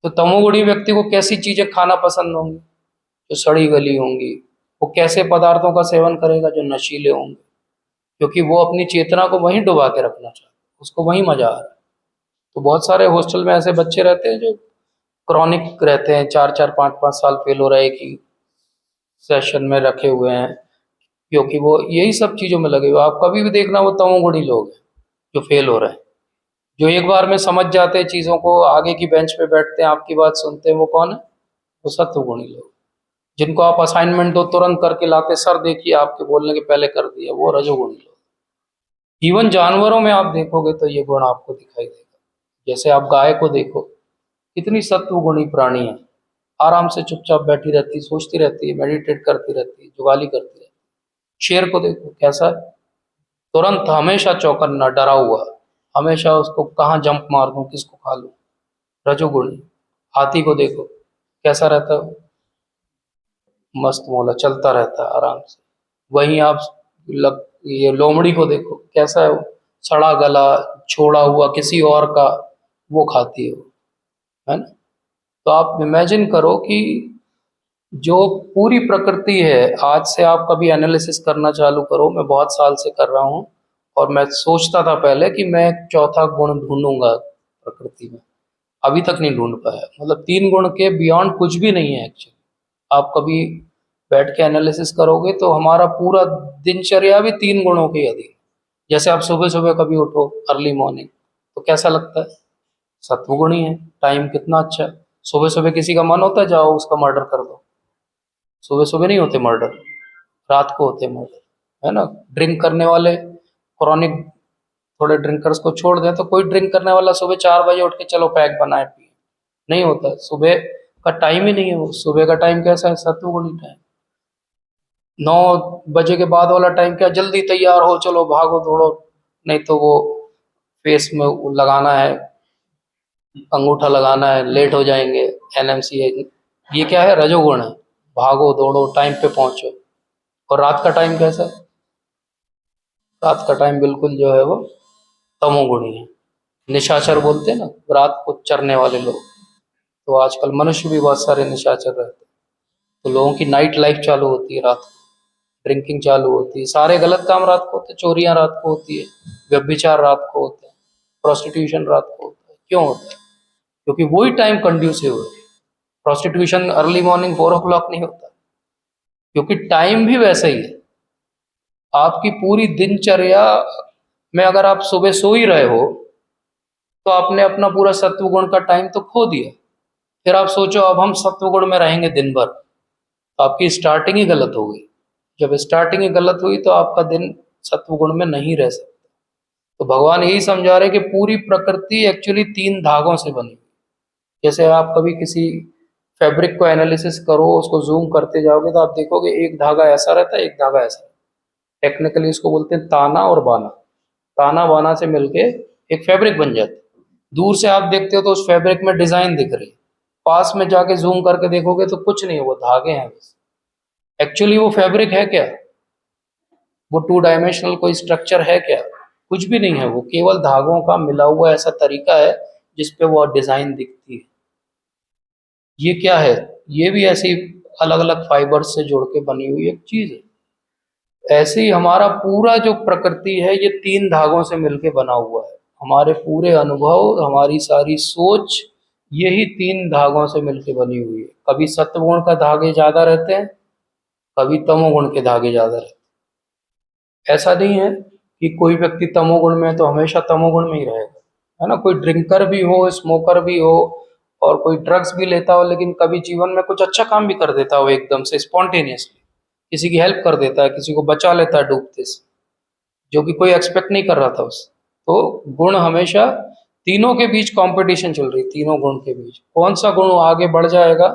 तो तमोगुणी व्यक्ति को कैसी चीजें खाना पसंद होंगी, जो सड़ी गली होंगी, वो कैसे पदार्थों का सेवन करेगा, जो नशीले होंगे, क्योंकि वो अपनी चेतना को वहीं डुबा के रखना चाहता है, उसको वहीं मजा आ रहा है। तो बहुत सारे हॉस्टल में ऐसे बच्चे रहते हैं जो क्रॉनिक रहते हैं, 4-4 5-5 साल फेल हो रहे कि सेशन में रखे हुए हैं, क्योंकि वो यही सब चीज़ों में लगे हुए। आप कभी भी देखना वो तमोगुणी लोग हैं जो फेल हो रहे हैं। जो एक बार में समझ जाते हैं चीज़ों को, आगे की बेंच पे बैठते हैं, आपकी बात सुनते हैं, वो कौन है? वो सत्वगुणी लोग। जिनको आप असाइनमेंट दो तुरंत करके लाते, सर देखिए आपके बोलने के पहले कर दिया, वो रजोगुणी लोग। इवन जानवरों में आप देखोगे तो ये गुण आपको दिखाई देगा। जैसे आप गाय को देखो, कितनी सत्वगुणी प्राणी है, आराम से चुपचाप बैठी रहती, सोचती रहती है, मेडिटेट करती रहती है, जुगाली करती रहती है। शेर को देखो कैसा है, तुरंत हमेशा चौकन्ना, डरा हुआ, हमेशा उसको कहाँ जंप मार दूं, किसको खा लूं, रजोगुणी। हाथी को देखो कैसा रहता है, मस्त मौला चलता रहता है आराम से। वहीं आप ये लोमड़ी को देखो कैसा है वो, सड़ा गला, छोड़ा हुआ किसी और का, वो खाती है वो, है ना। तो आप इमेजिन करो कि जो पूरी प्रकृति है, आज से आप कभी एनालिसिस करना चालू करो, मैं बहुत साल से कर रहा हूँ, और मैं सोचता था पहले कि मैं चौथा गुण ढूंढूंगा प्रकृति में, अभी तक नहीं ढूंढ पाया। मतलब 3 गुण के बियॉन्ड कुछ भी नहीं है एक्चुअली। आप कभी बैठ के एनालिसिस करोगे तो हमारा पूरा दिनचर्या भी 3 गुणों के अधीन। जैसे आप सुबह सुबह कभी उठो अर्ली मॉर्निंग, तो कैसा लगता है? सत्वगुणी है, टाइम कितना अच्छा है। सुबह सुबह किसी का मन होता है जाओ उसका मर्डर कर दो, सुबह सुबह नहीं होते मर्डर, रात को होते मर्डर, है ना। ड्रिंक करने वाले, क्रॉनिक थोड़े ड्रिंकर्स को छोड़ दें तो कोई ड्रिंक करने वाला सुबह 4 बजे उठ के चलो पैक बनाए पिए, नहीं होता। सुबह का टाइम ही नहीं है वो। सुबह का टाइम कैसा है? सत्वगुणी टाइम। 9 बजे के बाद वाला टाइम क्या, जल्दी तैयार हो, चलो भागो दौड़ो, नहीं तो वो फेस में वो लगाना है, अंगूठा लगाना है, लेट हो जाएंगे, एनएमसी है। ये क्या है? रजोगुण है। भागो दौड़ो, टाइम पे पहुंचो। और रात का टाइम कैसा है? रात का टाइम बिल्कुल जो है वो तमोगुणी है। निशाचर बोलते हैं ना, रात को चरने वाले लोग। तो आजकल मनुष्य भी बहुत सारे निशाचर रहते हैं। तो लोगों की नाइट लाइफ चालू होती है रात को, ड्रिंकिंग चालू होती है, सारे गलत काम रात को होते हैं, चोरियां रात को होती है, व्यभिचार रात को होता है, प्रोस्टिट्यूशन रात को होता है। क्यों होता है? क्योंकि वही टाइम कंड्यूसिव है। प्रोस्टिट्यूशन अर्ली मॉर्निंग 4 o'clock नहीं होता, क्योंकि टाइम भी वैसा ही है। आपकी पूरी दिनचर्या में अगर आप सुबह सो ही रहे हो तो आपने अपना पूरा सत्वगुण का टाइम तो खो दिया। फिर आप सोचो अब हम सत्वगुण में रहेंगे दिन भर, तो आपकी स्टार्टिंग ही गलत हो गई। जब स्टार्टिंग ही गलत हुई तो आपका दिन सत्वगुण में नहीं रह सकता। तो भगवान यही समझा रहे कि पूरी प्रकृति एक्चुअली 3 धागों से बनी। जैसे आप कभी किसी फैब्रिक को एनालिसिस करो, उसको जूम करते जाओगे तो आप देखोगे एक धागा ऐसा रहता है, एक धागा ऐसा। टेक्निकली इसको बोलते हैं ताना और बाना। ताना बाना से मिलके एक फैब्रिक बन जाती है। दूर से आप देखते हो तो उस फैब्रिक में डिजाइन दिख रही है, पास में जाके जूम करके देखोगे तो कुछ नहीं है, वो धागे हैं बस। एक्चुअली वो फैब्रिक है क्या? वो 2 डायमेंशनल कोई स्ट्रक्चर है क्या? कुछ भी नहीं है, वो केवल धागों का मिला हुआ ऐसा तरीका है जिसपे वो डिजाइन दिखती है। ये क्या है? ये भी ऐसी अलग अलग फाइबर्स से जोड़ के बनी हुई एक चीज है। ऐसे ही हमारा पूरा जो प्रकृति है ये 3 धागों से मिलके बना हुआ है। हमारे पूरे अनुभव, हमारी सारी सोच, यही 3 धागों से मिलके बनी हुई है। कभी सत्वगुण का धागे ज्यादा रहते हैं, कभी तमोगुण के धागे ज्यादा रहते हैं। ऐसा नहीं है कि कोई व्यक्ति तमोगुण में है तो हमेशा तमोगुण में ही रहेगा, है ना। कोई ड्रिंकर भी हो, स्मोकर भी हो, और कोई ड्रग्स भी लेता हो, लेकिन कभी जीवन में कुछ अच्छा काम भी कर देता हो एकदम से स्पॉन्टेनियसली, किसी की हेल्प कर देता है, किसी को बचा लेता है डूबते से, जो कि कोई एक्सपेक्ट नहीं कर रहा था उससे। तो गुण हमेशा, तीनों के बीच कंपटीशन चल रही, तीनों गुण के बीच कौन सा गुण आगे बढ़ जाएगा,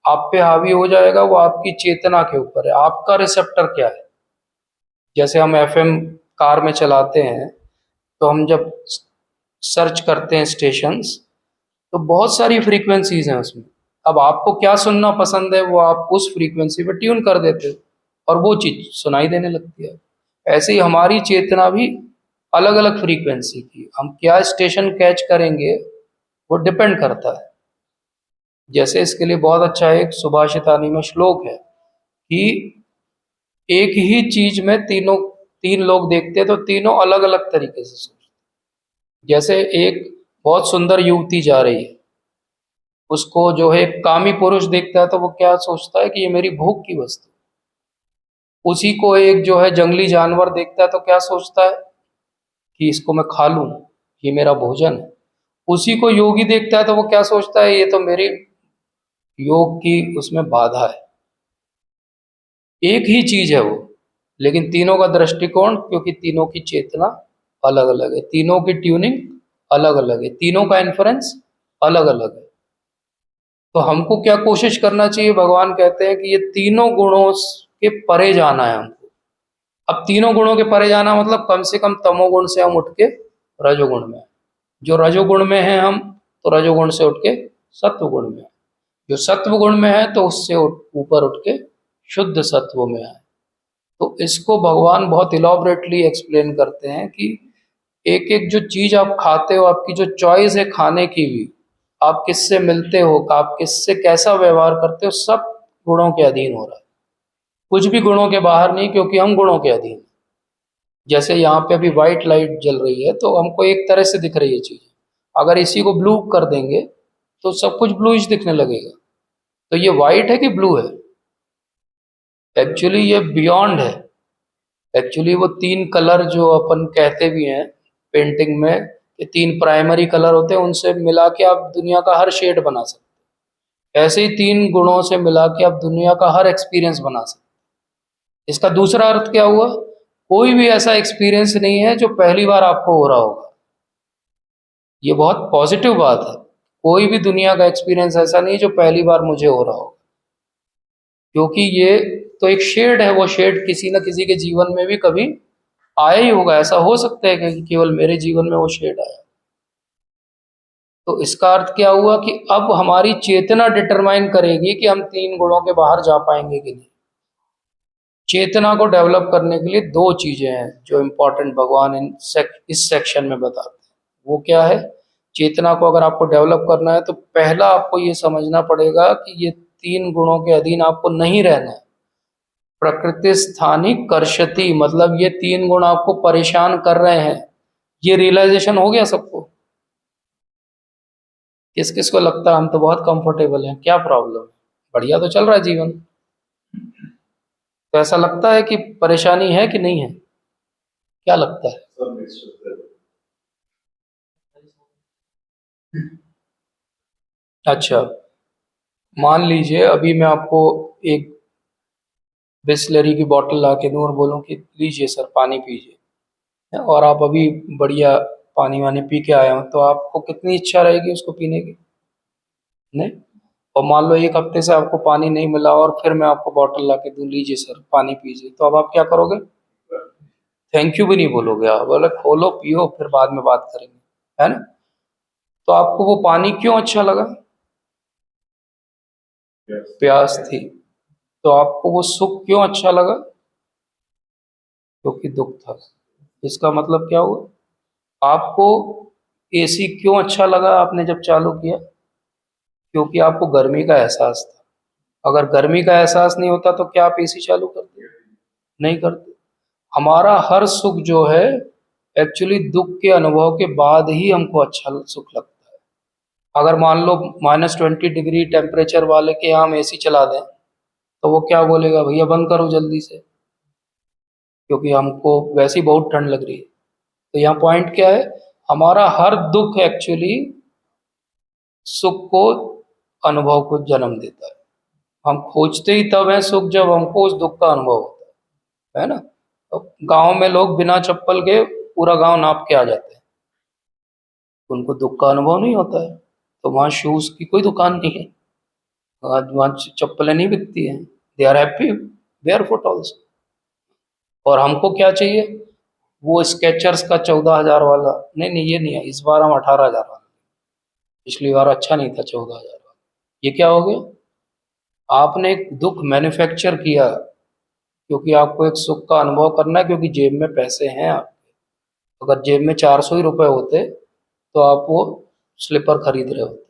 आप पे हावी हो जाएगा, वो आपकी चेतना के ऊपर है, आपका रिसेप्टर क्या है। जैसे हम एफएम कार में चलाते हैं, तो हम जब सर्च करते हैं स्टेशंस, तो बहुत सारी फ्रीक्वेंसीज हैं उसमें। अब आपको क्या सुनना पसंद है वो आप उस फ्रीक्वेंसी पे ट्यून कर देते हो और वो चीज सुनाई देने लगती है। ऐसे ही हमारी चेतना भी अलग अलग फ्रीक्वेंसी की, हम क्या स्टेशन कैच करेंगे वो डिपेंड करता है। जैसे इसके लिए बहुत अच्छा एक सुभाषितानी में श्लोक है कि एक ही चीज में तीन लोग देखते हैं तो तीनों अलग अलग तरीके से सोचते हैं। जैसे एक बहुत सुंदर युवती जा रही है, उसको जो है कामी पुरुष देखता है तो वो क्या सोचता है कि ये मेरी भूख की वस्तु। उसी को एक जो है जंगली जानवर देखता है तो क्या सोचता है कि इसको मैं खा लूं, ये मेरा भोजन है। उसी को योगी देखता है तो वो क्या सोचता है, ये तो मेरी योग की उसमें बाधा है। एक ही चीज है वो, लेकिन तीनों का दृष्टिकोण, क्योंकि तीनों की चेतना अलग अलग है, तीनों की ट्यूनिंग अलग अलग है, तीनों का इन्फ्लुएंस अलग अलग है। तो हमको क्या कोशिश करना चाहिए, भगवान कहते हैं कि ये तीनों गुणों के परे जाना है हमको। अब तीनों गुणों के परे जाना मतलब कम से कम तमोगुण से हम उठ के रजोगुण में, जो रजोगुण में है हम, तो रजोगुण से उठ के सत्व गुण में, जो सत्व गुण में है तो उससे ऊपर उठ के शुद्ध सत्व में आए। तो इसको भगवान बहुत इलॉबरेटली एक्सप्लेन करते हैं कि एक एक जो चीज आप खाते हो, आपकी जो चॉइस है खाने की भी, आप किससे मिलते हो, आप किससे कैसा व्यवहार करते हो, सब गुणों के अधीन हो रहा है। कुछ भी गुणों के बाहर नहीं, क्योंकि हम गुणों के अधीन हैं। जैसे यहाँ पे अभी व्हाइट लाइट जल रही है तो हमको एक तरह से दिख रही है चीज, अगर इसी को ब्लू कर देंगे तो सब कुछ ब्लूइश दिखने लगेगा। तो ये व्हाइट है कि ब्लू है? एक्चुअली ये बियॉन्ड है। एक्चुअली वो तीन कलर जो अपन कहते भी हैं पेंटिंग में, ये तीन प्राइमरी कलर होते हैं, उनसे मिला के आप दुनिया का हर शेड बना सकते हैं। ऐसे ही तीन गुणों से मिला के आप दुनिया का हर एक्सपीरियंस बना सकते हैं। इसका दूसरा अर्थ क्या हुआ, कोई भी ऐसा एक्सपीरियंस नहीं है जो पहली बार आपको हो रहा होगा। ये बहुत पॉजिटिव बात है। कोई भी दुनिया का एक्सपीरियंस ऐसा नहीं है जो पहली बार मुझे हो रहा होगा, क्योंकि ये तो एक शेड है, वो शेड किसी न किसी के जीवन में भी कभी आया ही होगा। ऐसा हो सकता है कि केवल मेरे जीवन में वो शेड आया। तो इसका अर्थ क्या हुआ कि अब हमारी चेतना डिटरमाइन करेगी कि हम तीन गुणों के बाहर जा पाएंगे कि नहीं। चेतना को डेवलप करने के लिए दो चीजें हैं जो इम्पोर्टेंट भगवान इस सेक्शन में बताते हैं। वो क्या है, चेतना को अगर आपको डेवलप करना है तो पहला आपको ये समझना पड़ेगा कि ये तीन गुणों के अधीन आपको नहीं रहना है। प्रकृति स्थानी कर्षति, मतलब ये तीन गुण आपको परेशान कर रहे हैं। ये रियलाइजेशन हो गया सबको? किस किस को लगता है हम तो बहुत कंफर्टेबल हैं, क्या प्रॉब्लम है, बढ़िया तो चल रहा है जीवन? तो ऐसा लगता है कि परेशानी है कि नहीं है? क्या लगता है? अच्छा, मान लीजिए अभी मैं आपको एक बिस्लरी की बोतल ला के दूं और बोलूं कि लीजिए सर पानी पीजिए, और आप अभी बढ़िया पानी वानी पी के आए हो, तो आपको कितनी इच्छा रहेगी उसको पीने की? नहीं। और मान लो एक हफ्ते से आपको पानी नहीं मिला और फिर मैं आपको बोतल ला के दूं, लीजिए सर पानी पीजिए, तो अब आप क्या करोगे? थैंक यू भी नहीं बोलोगे, आप बोले खोलो पियो फिर बाद में बात करेंगे, है ना? तो आपको वो पानी क्यों अच्छा लगा? प्यास थी। तो आपको वो सुख क्यों अच्छा लगा? क्योंकि दुख था। इसका मतलब क्या हुआ, आपको एसी क्यों अच्छा लगा आपने जब चालू किया? क्योंकि आपको गर्मी का एहसास था। अगर गर्मी का एहसास नहीं होता तो क्या आप एसी चालू करते? नहीं करते। हमारा हर सुख जो है एक्चुअली दुख के अनुभव के बाद ही हमको अच्छा सुख लगता है। अगर मान लो -20 डिग्री टेम्परेचर वाले के यहाँ हम एसी चला दें तो वो क्या बोलेगा, भैया बंद करो जल्दी से, क्योंकि हमको वैसे ही बहुत ठंड लग रही है। तो यहाँ पॉइंट क्या है, हमारा हर दुख एक्चुअली सुख को अनुभव को जन्म देता है। हम खोजते ही तब है सुख जब हमको उस दुख का अनुभव होता है ना? तो गांव में लोग बिना चप्पल के पूरा गांव नाप के आ जाते हैं, उनको दुख का अनुभव नहीं होता है। तो वहाँ शूज की कोई दुकान नहीं है, वहाँ चप्पलें नहीं बिकती हैं, they are happy barefoot also. और हमको क्या चाहिए, वो स्केचर्स का 14,000 वाला, नहीं नहीं ये नहीं है, इस बार हम 18,000 वाला, पिछली बार अच्छा नहीं था 14,000 वाला। ये क्या हो गया, आपने एक दुख मैन्युफैक्चर किया, क्योंकि आपको एक सुख का अनुभव करना है, क्योंकि जेब में पैसे हैं आपके। अगर जेब में 400 ही रुपए होते तो आप वो स्लीपर खरीद रहे होते।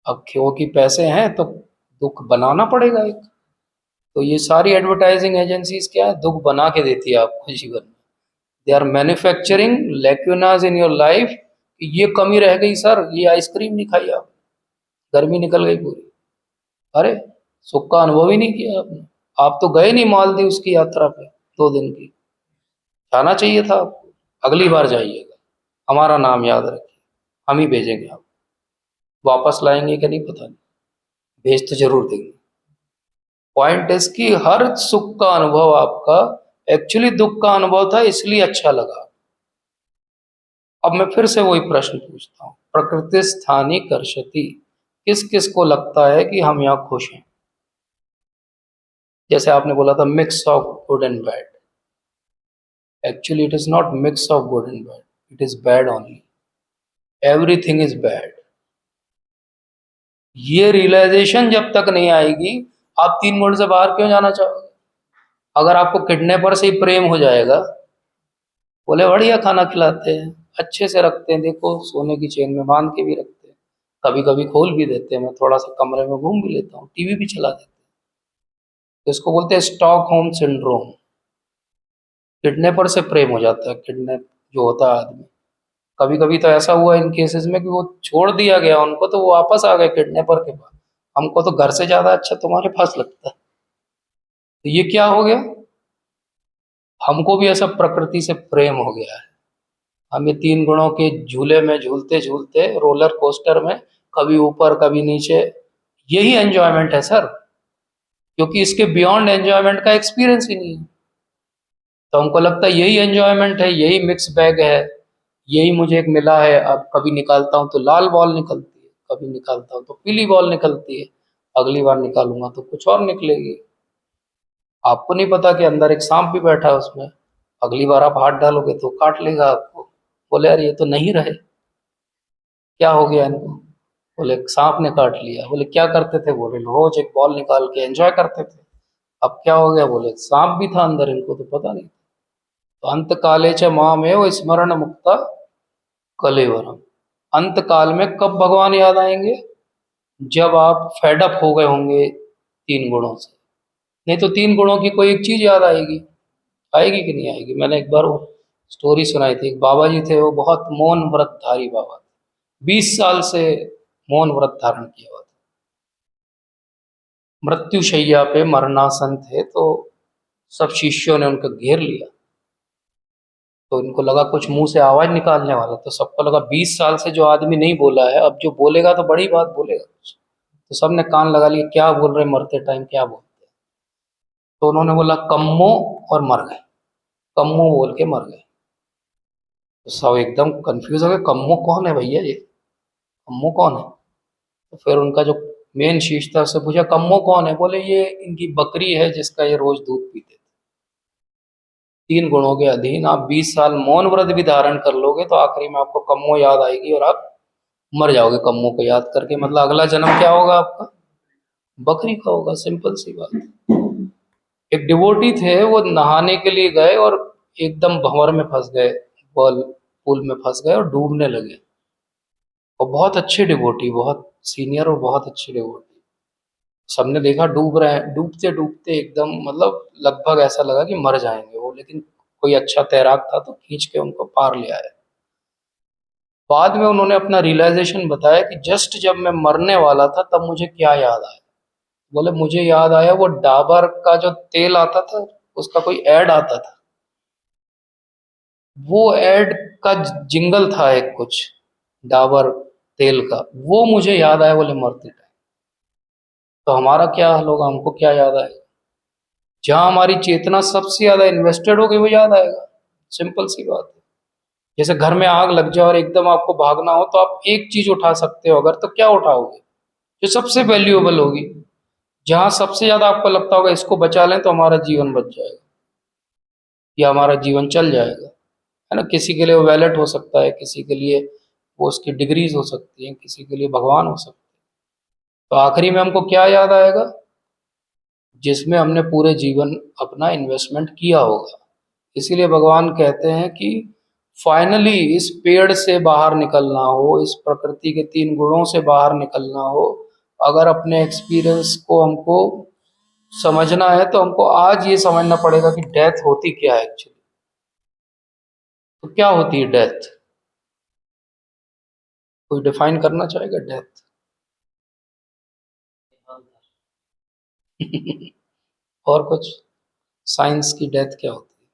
अब क्योंकि पैसे हैं तो दुख बनाना पड़ेगा एक। तो ये सारी एडवर्टाइजिंग एजेंसीज क्या है, दुख बना के देती है आपको जीवन में। They are manufacturing lacunas in your life. ये कमी रह गई सर, ये आइसक्रीम नहीं खाई आप, गर्मी निकल गई पूरी। अरे सुख का अनुभव ही नहीं किया आपने। आप तो गए नहीं मालदीव की यात्रा पे 2 दिन की, जाना चाहिए था आपको। अगली बार जाइएगा, हमारा नाम याद रखिए, हम ही भेजेंगे आप। वापस लाएंगे कि नहीं पता नहीं, भेज तो जरूर देंगे। पॉइंट इज कि हर सुख का अनुभव आपका एक्चुअली दुख का अनुभव था, इसलिए अच्छा लगा। अब मैं फिर से वही प्रश्न पूछता हूँ, प्रकृति स्थानी कर्षति, किस किस को लगता है कि हम यहाँ खुश हैं? जैसे आपने बोला था mix of good and bad, actually it is not mix of good and bad, it is bad only, everything is bad. ये रियलाइजेशन जब तक नहीं आएगी, आप 3 गुण से बाहर क्यों जाना चाहोगे? अगर आपको किडनैपर से ही प्रेम हो जाएगा, बोले बढ़िया खाना खिलाते हैं, अच्छे से रखते हैं, देखो सोने की चेन में बांध के भी रखते हैं, कभी कभी खोल भी देते हैं, मैं थोड़ा सा कमरे में घूम भी लेता हूँ, टीवी भी चला देते हैं, तो इसको बोलते हैं स्टॉकहोम सिंड्रोम। किडनैपर से प्रेम हो जाता है, किडनैप जो होता है आदमी। कभी कभी तो ऐसा हुआ इन केसेस में कि वो छोड़ दिया गया उनको, तो वो वापस आ गए किडनैपर के पास, हमको तो घर से ज्यादा अच्छा तुम्हारे पास लगता है। तो ये क्या हो गया, हमको भी ऐसा प्रकृति से प्रेम हो गया है। हम ये 3 गुणों के झूले में झूलते झूलते, रोलर कोस्टर में, कभी ऊपर कभी नीचे, यही एंजॉयमेंट है सर, क्योंकि इसके बियॉन्ड एंजॉयमेंट का एक्सपीरियंस ही नहीं है। तो हमको लगता है यही एंजॉयमेंट है, यही मिक्स बैग है, यही मुझे एक मिला है। अब कभी निकालता हूँ तो लाल बॉल निकलती है, कभी निकालता हूँ तो पीली बॉल निकलती है, अगली बार निकालूंगा तो कुछ और निकलेगी। आपको नहीं पता कि अंदर एक सांप भी बैठा है उसमें, अगली बार आप हाथ डालोगे तो काट लेगा आपको। बोले यार ये तो नहीं रहे, क्या हो गया इनको? बोले सांप ने काट लिया। बोले क्या करते थे? बोले रोज एक बॉल निकाल के एंजॉय करते थे। अब क्या हो गया? बोले सांप भी था अंदर, इनको तो पता नहीं। तो अंत काले च मामेव स्मरण मुक्ता कलेवरम। अंत काल में कब भगवान याद आएंगे? जब आप फेडअप हो गए होंगे 3 गुणों से। नहीं तो 3 गुणों की कोई एक चीज याद आएगी, आएगी कि नहीं आएगी? मैंने एक बार वो स्टोरी सुनाई थी, एक बाबा जी थे, वो बहुत मौन व्रतधारी बाबा थे, 20 साल से मौन व्रत धारण किया हुआ था। मृत्युशैया पे मरणासन थे, तो सब शिष्यों ने उनको घेर लिया। तो इनको लगा कुछ मुंह से आवाज निकालने वाला, तो सबको लगा 20 साल से जो आदमी नहीं बोला है, अब जो बोलेगा तो बड़ी बात बोलेगा कुछ। तो सबने कान लगा लिए, क्या बोल रहे मरते टाइम, क्या बोलते हैं? तो उन्होंने बोला कम्मो, और मर गए। कम्मो बोल के मर गए। तो सब एकदम कंफ्यूज हो गए, कम्मो कौन है भैया, ये कम्मो कौन है? तो फिर उनका जो मेन शिष्य था उससे पूछा कम्मो कौन है? बोले ये इनकी बकरी है जिसका ये रोज दूध पीते थे। 3 गुणों के अधीन आप 20 साल मौन व्रत भी धारण कर लोगे तो आखिरी में आपको कम्मो याद आएगी और आप मर जाओगे कम्मो को याद करके। मतलब अगला जन्म क्या होगा आपका? बकरी का होगा, सिंपल सी बात। एक डिवोटी थे, वो नहाने के लिए गए और एकदम भंवर में फंस गए, बॉल पूल में फंस गए और डूबने लगे। और बहुत अच्छे डिवोटी, बहुत सीनियर और बहुत अच्छे डिवोटी, सबने देखा डूब रहे हैं, डूबते डूबते एकदम, मतलब लगभग ऐसा लगा कि मर जाएंगे वो, लेकिन कोई अच्छा तैराक था तो खींच के उनको पार ले आया। बाद में उन्होंने अपना रियलाइजेशन बताया कि जस्ट जब मैं मरने वाला था तब मुझे क्या याद आया। बोले मुझे याद आया वो डाबर का जो तेल आता था, उसका कोई ऐड आता था, वो ऐड का जिंगल था एक कुछ, डाबर तेल का, वो मुझे याद आया बोले मरते टाइम। तो हमारा क्या हाल होगा, हमको क्या याद आएगा? जहां हमारी चेतना सबसे ज्यादा इन्वेस्टेड होगी वो याद आएगा, सिंपल सी बात है। जैसे घर में आग लग जाए और एकदम आपको भागना हो, तो आप एक चीज उठा सकते हो अगर, तो क्या उठाओगे? जो सबसे वैल्यूएबल होगी, जहां सबसे ज्यादा आपको लगता होगा इसको बचा लें तो हमारा जीवन बच जाएगा या हमारा जीवन चल जाएगा, है ना? किसी के लिए वो वैलेट हो सकता है, किसी के लिए वो उसकी डिग्रीज हो सकती हैं, किसी के लिए भगवान हो सकते हैं। तो आखिरी में हमको क्या याद आएगा? जिसमें हमने पूरे जीवन अपना इन्वेस्टमेंट किया होगा। इसीलिए भगवान कहते हैं कि फाइनली इस पेड़ से बाहर निकलना हो, इस प्रकृति के 3 गुणों से बाहर निकलना हो, अगर अपने एक्सपीरियंस को हमको समझना है तो हमको आज ये समझना पड़ेगा कि डेथ होती क्या है एक्चुअली। तो क्या होती है डेथ? कोई डिफाइन करना चाहेगा डेथ? और कुछ? साइंस की डेथ क्या होती है?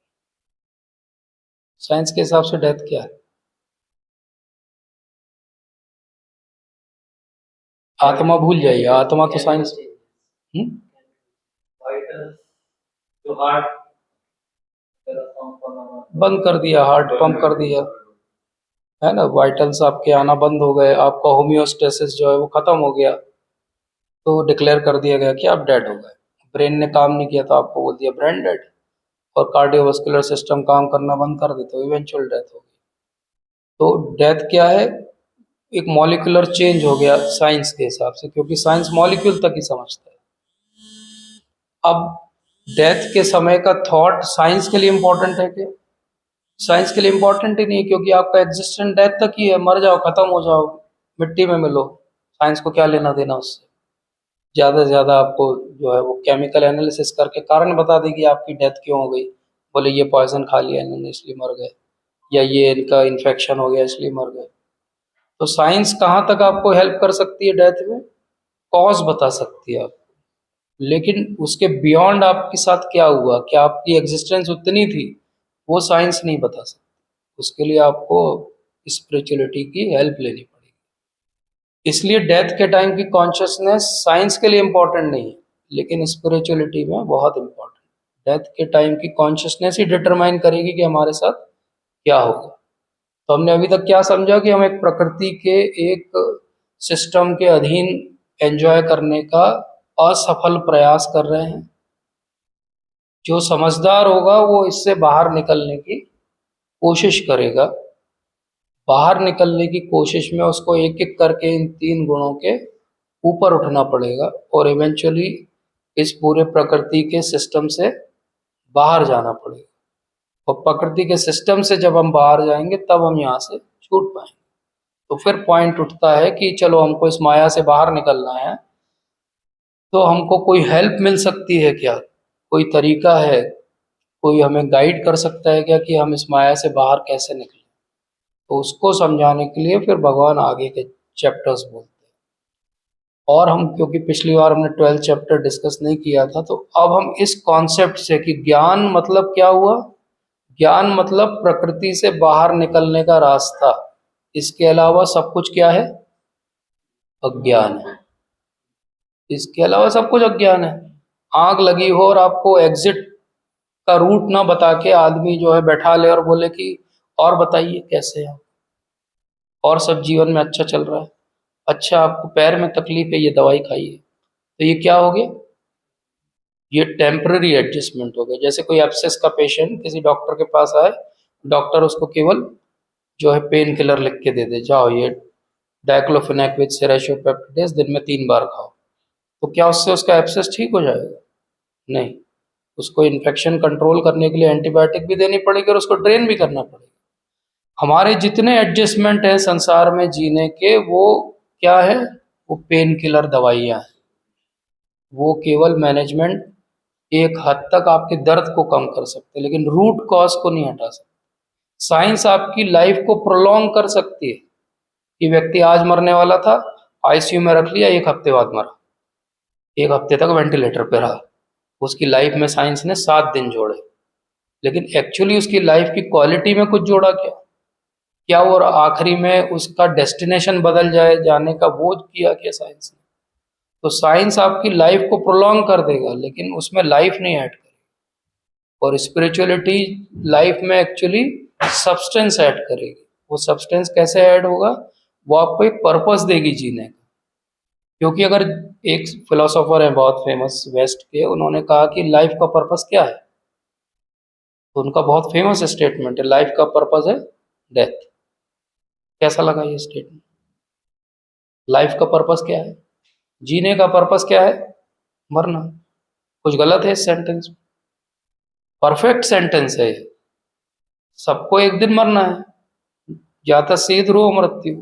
साइंस के हिसाब से डेथ क्या है? आत्मा भूल जाइए, आत्मा तो साइंस। हम्म? बंद कर दिया, हार्ट पंप कर दिया, है ना, वाइटल्स आपके आना बंद हो गए, आपका होम्योस्टेसिस जो है वो खत्म हो गया, तो डिक्लेयर कर दिया गया कि आप डेड हो गए। ब्रेन ने काम नहीं किया तो आपको बोल दिया ब्रेन डेड, और कार्डियोवास्कुलर सिस्टम काम करना बंद कर दे तो इवेंचुअल डेथ हो गई। तो डेथ क्या है? एक मॉलिक्यूलर चेंज हो गया साइंस के हिसाब से, क्योंकि साइंस मॉलिक्यूल तक ही समझता है। अब डेथ के समय का थॉट साइंस के लिए इंपॉर्टेंट है क्या? साइंस के लिए इंपॉर्टेंट ही नहीं, क्योंकि आपका एग्जिस्टेंस डेथ तक ही है, मर जाओ, खत्म हो जाओ, मिट्टी में मिलो, साइंस को क्या लेना देना उससे। ज़्यादा से ज़्यादा आपको जो है वो केमिकल एनालिसिस करके कारण बता देगी आपकी डेथ क्यों हो गई। बोले ये पॉइजन खा लिया इन्होंने इसलिए मर गए, या ये इनका इन्फेक्शन हो गया इसलिए मर गए। तो साइंस कहाँ तक आपको हेल्प कर सकती है डेथ में? कॉज बता सकती है आपको, लेकिन उसके बियॉन्ड आपके साथ क्या हुआ, क्या आपकी एग्जिस्टेंस उतनी थी, वो साइंस नहीं बता सकती। उसके लिए आपको स्पिरिचुअलिटी की हेल्प लेनी पड़ेगी। इसलिए डेथ के टाइम की कॉन्शियसनेस साइंस के लिए इम्पोर्टेंट नहीं है, लेकिन स्पिरिचुअलिटी में बहुत इम्पोर्टेंट। डेथ के टाइम की कॉन्शियसनेस ही डिटरमाइन करेगी कि हमारे साथ क्या होगा। तो हमने अभी तक क्या समझा कि हम एक प्रकृति के एक सिस्टम के अधीन एंजॉय करने का असफल प्रयास कर रहे हैं। जो समझदार होगा वो इससे बाहर निकलने की कोशिश करेगा। बाहर निकलने की कोशिश में उसको एक एक करके इन 3 गुणों के ऊपर उठना पड़ेगा, और इवेंचुअली इस पूरे प्रकृति के सिस्टम से बाहर जाना पड़ेगा। और प्रकृति के सिस्टम से जब हम बाहर जाएंगे तब हम यहाँ से छूट पाएंगे। तो फिर पॉइंट उठता है कि चलो हमको इस माया से बाहर निकलना है, तो हमको कोई हेल्प मिल सकती है क्या? कोई तरीका है? कोई हमें गाइड कर सकता है क्या कि हम इस माया से बाहर कैसे निकलें? तो उसको समझाने के लिए फिर भगवान आगे के चैप्टर्स बोलते हैं। और हम, क्योंकि पिछली बार हमने 12th चैप्टर डिस्कस नहीं किया था, तो अब हम इस कॉन्सेप्ट से कि ज्ञान मतलब क्या हुआ। ज्ञान मतलब प्रकृति से बाहर निकलने का रास्ता, इसके अलावा सब कुछ क्या है? अज्ञान है। इसके अलावा सब कुछ अज्ञान है। आग लगी हो और आपको एग्जिट का रूट ना बता के आदमी जो है बैठा ले और बोले कि और बताइए कैसे है, और सब जीवन में अच्छा चल रहा है, अच्छा आपको पैर में तकलीफ है ये दवाई खाइए, तो ये क्या हो गया? ये टेम्पररी एडजस्टमेंट हो गया। जैसे कोई एब्सेस का पेशेंट किसी डॉक्टर के पास आए, डॉक्टर उसको केवल जो है पेन किलर लिख के दे दे, जाओ ये डाइक्लोफेनेक विद सेरेशोपेप्टिडेस दिन में 3 बार खाओ, तो क्या उससे उसका एब्सेस ठीक हो जाएगा? नहीं। उसको इन्फेक्शन कंट्रोल करने के लिए एंटीबायोटिक भी देनी पड़ेगी और उसको ड्रेन भी करना पड़ेगा। हमारे जितने एडजस्टमेंट हैं संसार में जीने के, वो क्या है? वो पेन किलर दवाइयाँ हैं। वो केवल मैनेजमेंट एक हद तक आपके दर्द को कम कर सकते हैं, लेकिन रूट कॉज को नहीं हटा सकते। साइंस आपकी लाइफ को प्रोलॉन्ग कर सकती है कि व्यक्ति आज मरने वाला था, आईसीयू में रख लिया, 1 हफ्ते बाद मरा, 1 हफ्ते तक वेंटिलेटर पे रहा, उसकी लाइफ में साइंस ने 7 दिन जोड़े, लेकिन एक्चुअली उसकी लाइफ की क्वालिटी में कुछ जोड़ा क्या? क्या वो आखिरी में उसका डेस्टिनेशन बदल जाए जाने का, वो किया क्या साइंस ने? तो साइंस आपकी लाइफ को प्रोलॉन्ग कर देगा, लेकिन उसमें लाइफ नहीं ऐड करेगी। और स्पिरिचुअलिटी लाइफ में एक्चुअली सब्सटेंस ऐड करेगी। वो सब्सटेंस कैसे ऐड होगा? वो आपको एक पर्पस देगी जीने का। क्योंकि अगर एक फिलोसोफर है बहुत फेमस वेस्ट के, उन्होंने कहा कि लाइफ का पर्पस क्या है, तो उनका बहुत फेमस स्टेटमेंट है, लाइफ का पर्पस है डेथ। कैसा लगा ये स्टेटमेंट? लाइफ का पर्पस क्या है? जीने का पर्पस क्या है? मरना। कुछ गलत है इस सेंटेंस में? परफेक्ट सेंटेंस है ये। सबको एक दिन मरना है, जाता से ध्रुव मृत्यु,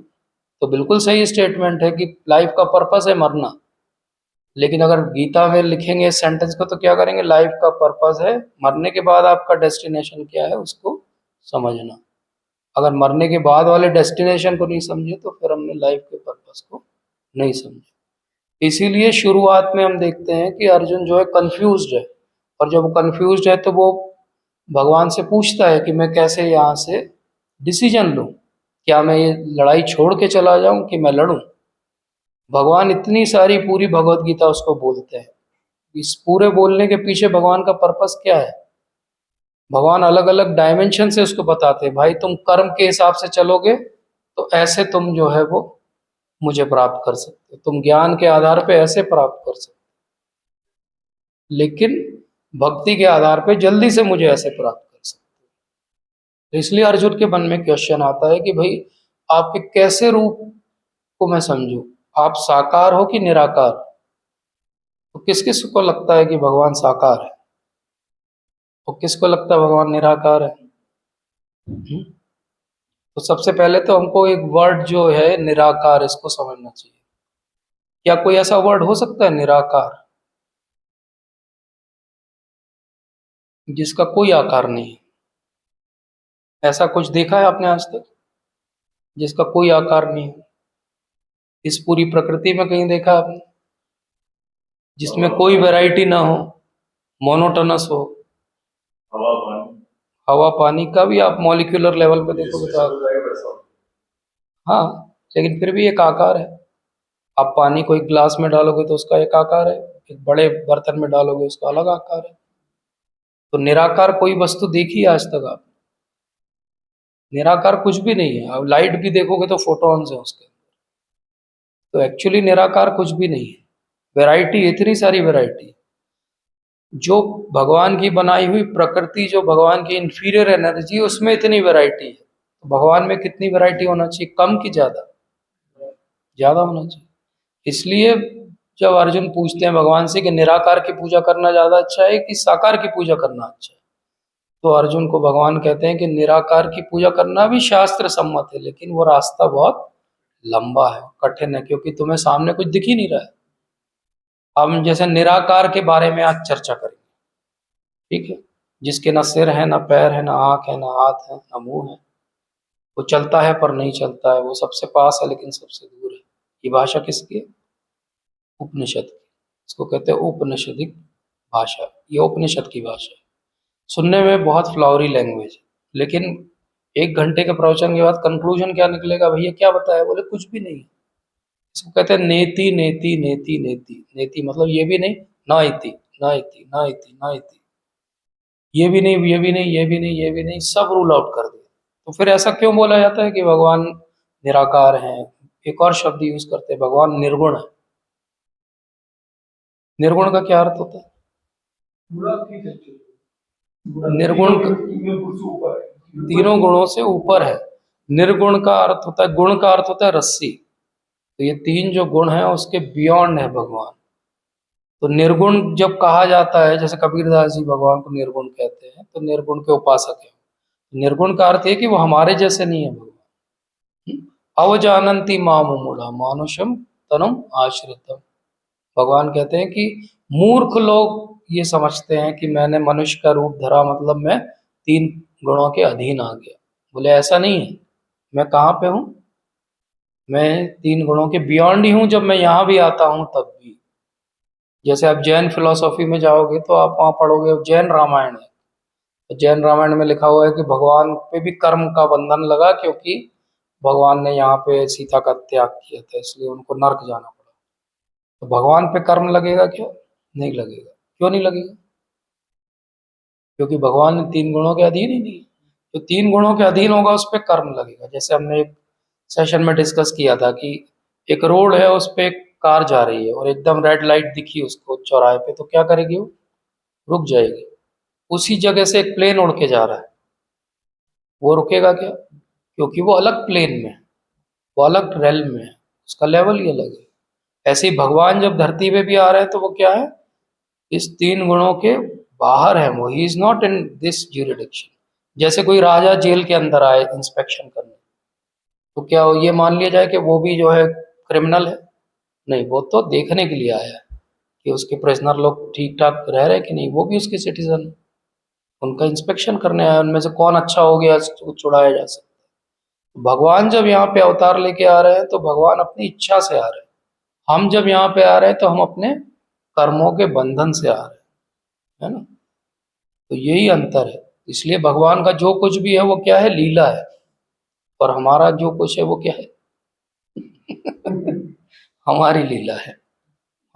तो बिल्कुल सही स्टेटमेंट है कि लाइफ का पर्पस है मरना। लेकिन अगर गीता में लिखेंगे इस सेंटेंस को तो क्या करेंगे, लाइफ का पर्पस है मरने के बाद आपका डेस्टिनेशन क्या है उसको समझना। अगर मरने के बाद वाले डेस्टिनेशन को नहीं समझे तो फिर हमने लाइफ के पर्पस को नहीं समझे। इसीलिए शुरुआत में हम देखते हैं कि अर्जुन जो है कंफ्यूज्ड है, और जब वो कंफ्यूज्ड है तो वो भगवान से पूछता है कि मैं कैसे यहाँ से डिसीजन लूँ, क्या मैं ये लड़ाई छोड़ के चला जाऊं कि मैं लड़ूं। भगवान इतनी सारी पूरी भगवत गीता उसको बोलते हैं। इस पूरे बोलने के पीछे भगवान का पर्पस क्या है, भगवान अलग अलग डायमेंशन से उसको बताते हैं, भाई तुम कर्म के हिसाब से चलोगे तो ऐसे तुम जो है वो मुझे प्राप्त कर सकते हो, तुम ज्ञान के आधार पे ऐसे प्राप्त कर सकते हो, लेकिन भक्ति के आधार पे जल्दी से मुझे ऐसे प्राप्त कर सकते हो। तो इसलिए अर्जुन के मन में क्वेश्चन आता है कि भाई आपके कैसे रूप को मैं समझूं, आप साकार हो कि निराकार। तो किस किस को लगता है कि भगवान साकार है, तो किसको लगता है भगवान निराकार है। तो सबसे पहले तो हमको एक वर्ड जो है निराकार, इसको समझना चाहिए। क्या कोई ऐसा वर्ड हो सकता है निराकार जिसका कोई आकार नहीं है? ऐसा कुछ देखा है आपने आज तक जिसका कोई आकार नहीं है? इस पूरी प्रकृति में कहीं देखा आपने जिसमें कोई वैरायटी ना हो, मोनोटोनस हो? हवा पानी। हवा पानी का भी आप मॉलिक्यूलर लेवल पे देखोगे तो हाँ, लेकिन फिर भी एक आकार है। आप पानी को एक ग्लास में डालोगे तो उसका एक आकार है, एक बड़े बर्तन में डालोगे उसका अलग आकार है। तो निराकार कोई वस्तु देखी है आज तक आप? निराकार कुछ भी नहीं है। अब लाइट भी देखोगे तो फोटॉन्स है उसके, तो एक्चुअली निराकार कुछ भी नहीं है। वैरायटी, इतनी सारी वैरायटी, जो भगवान की बनाई हुई प्रकृति, जो भगवान की इंफीरियर एनर्जी, उसमें इतनी वैरायटी है। तो भगवान में कितनी वैरायटी होना चाहिए, कम की ज्यादा? ज्यादा होना चाहिए। इसलिए जब अर्जुन पूछते हैं भगवान से कि निराकार की पूजा करना ज्यादा अच्छा है कि साकार की पूजा करना अच्छा है, तो अर्जुन को भगवान कहते हैं कि निराकार की पूजा करना भी शास्त्र सम्मत है, लेकिन वो रास्ता बहुत लंबा है, कठिन है, क्योंकि तुम्हें सामने कुछ दिख ही नहीं रहा है। हम जैसे निराकार के बारे में आज चर्चा करेंगे, ठीक है, जिसके ना सिर है, ना पैर है, ना आंख है, ना हाथ है, ना मुंह है, वो चलता है पर नहीं चलता है, वो सबसे पास है लेकिन सबसे दूर है। ये भाषा किसकी है? उपनिषद की। इसको कहते हैं उपनिषदिक भाषा, ये उपनिषद की भाषा है। सुनने में बहुत फ्लावरी लैंग्वेज है, लेकिन 1 घंटे के प्रवचन के बाद कंक्लूजन क्या निकलेगा, भैया क्या बताया, बोले कुछ भी नहीं। इसको कहते हैं नेति नेति नेति नेति। नेति मतलब ये भी नहीं, ना इति, ना इति, ना इति, ना इति, ये भी नहीं, ये भी नहीं, ये भी नहीं, ये भी नहीं, सब रूल आउट कर दिया। तो फिर ऐसा क्यों बोला जाता है कि भगवान निराकार हैं? एक और शब्द यूज करते हैं, भगवान निर्गुण है। निर्गुण का क्या अर्थ होता है? निर्गुण तीनों गुणों से ऊपर है। निर्गुण का अर्थ होता है, गुण का अर्थ होता है रस्सी। तो ये तीन जो गुण है उसके बियॉन्ड है भगवान। तो निर्गुण जब कहा जाता है, जैसे कबीरदास जी भगवान को निर्गुण कहते हैं, तो निर्गुण के उपासक है। निर्गुण का अर्थ है कि वो हमारे जैसे नहीं है भगवान। अवजानंती माम मूढ़ा मानुषम तनम आश्रितम। भगवान कहते हैं कि मूर्ख लोग ये समझते हैं कि मैंने मनुष्य का रूप धरा मतलब मैं 3 गुणों के अधीन आ गया। बोले ऐसा नहीं है, मैं कहाँ पे हूँ, मैं 3 गुणों के बियॉन्ड ही हूँ। जब मैं यहाँ भी आता हूँ तब भी, जैसे आप जैन फिलोसॉफी में जाओगे तो आप वहाँ पढ़ोगे, जैन रामायण है, तो जैन रामायण में लिखा हुआ है कि भगवान पे भी कर्म का बंधन लगा, क्योंकि भगवान ने यहाँ पे सीता का त्याग किया था, इसलिए उनको नर्क जाना पड़ा। तो भगवान पे कर्म लगेगा क्या? नहीं लगेगा। क्यों नहीं लगेगा? क्योंकि भगवान 3 गुणों के अधीन ही नहीं है। तो 3 गुणों के अधीन होगा उस पर कर्म लगेगा। जैसे हमने एक सेशन में डिस्कस किया था कि एक रोड है, उस पर एक कार जा रही है और एकदम रेड लाइट दिखी उसको चौराहे पे, तो क्या करेगी वो? रुक जाएगी। उसी जगह से एक प्लेन उड़ के जा रहा है, वो रुकेगा क्या? क्योंकि वो अलग प्लेन में है, वो अलग रेल में है, उसका लेवल ही अलग है। ऐसे ही भगवान जब धरती पे भी आ रहे हैं तो वो क्या है, इस 3 गुणों के बाहर है। वो he is not in this jurisdiction. जैसे कोई राजा जेल के अंदर आए इंस्पेक्शन करने, तो क्या ये मान लिया जाए कि वो भी जो है क्रिमिनल है? नहीं, वो तो देखने के लिए आया है कि उसके प्रिजनर लोग ठीक ठाक रह रहे हैं कि नहीं, वो भी उसके सिटीजन, उनका इंस्पेक्शन करने आया, उनमें से कौन अच्छा हो गया उसको छुड़ाया जा सकता है। भगवान जब यहाँ पे अवतार लेके आ रहे हैं तो भगवान अपनी इच्छा से आ रहे हैं, हम जब यहाँ पे आ रहे हैं तो हम अपने कर्मों के बंधन से आ रहे हैं, है ना। तो यही अंतर है। इसलिए भगवान का जो कुछ भी है वो क्या है, लीला है, और हमारा जो कुछ है वो क्या है हमारी लीला है,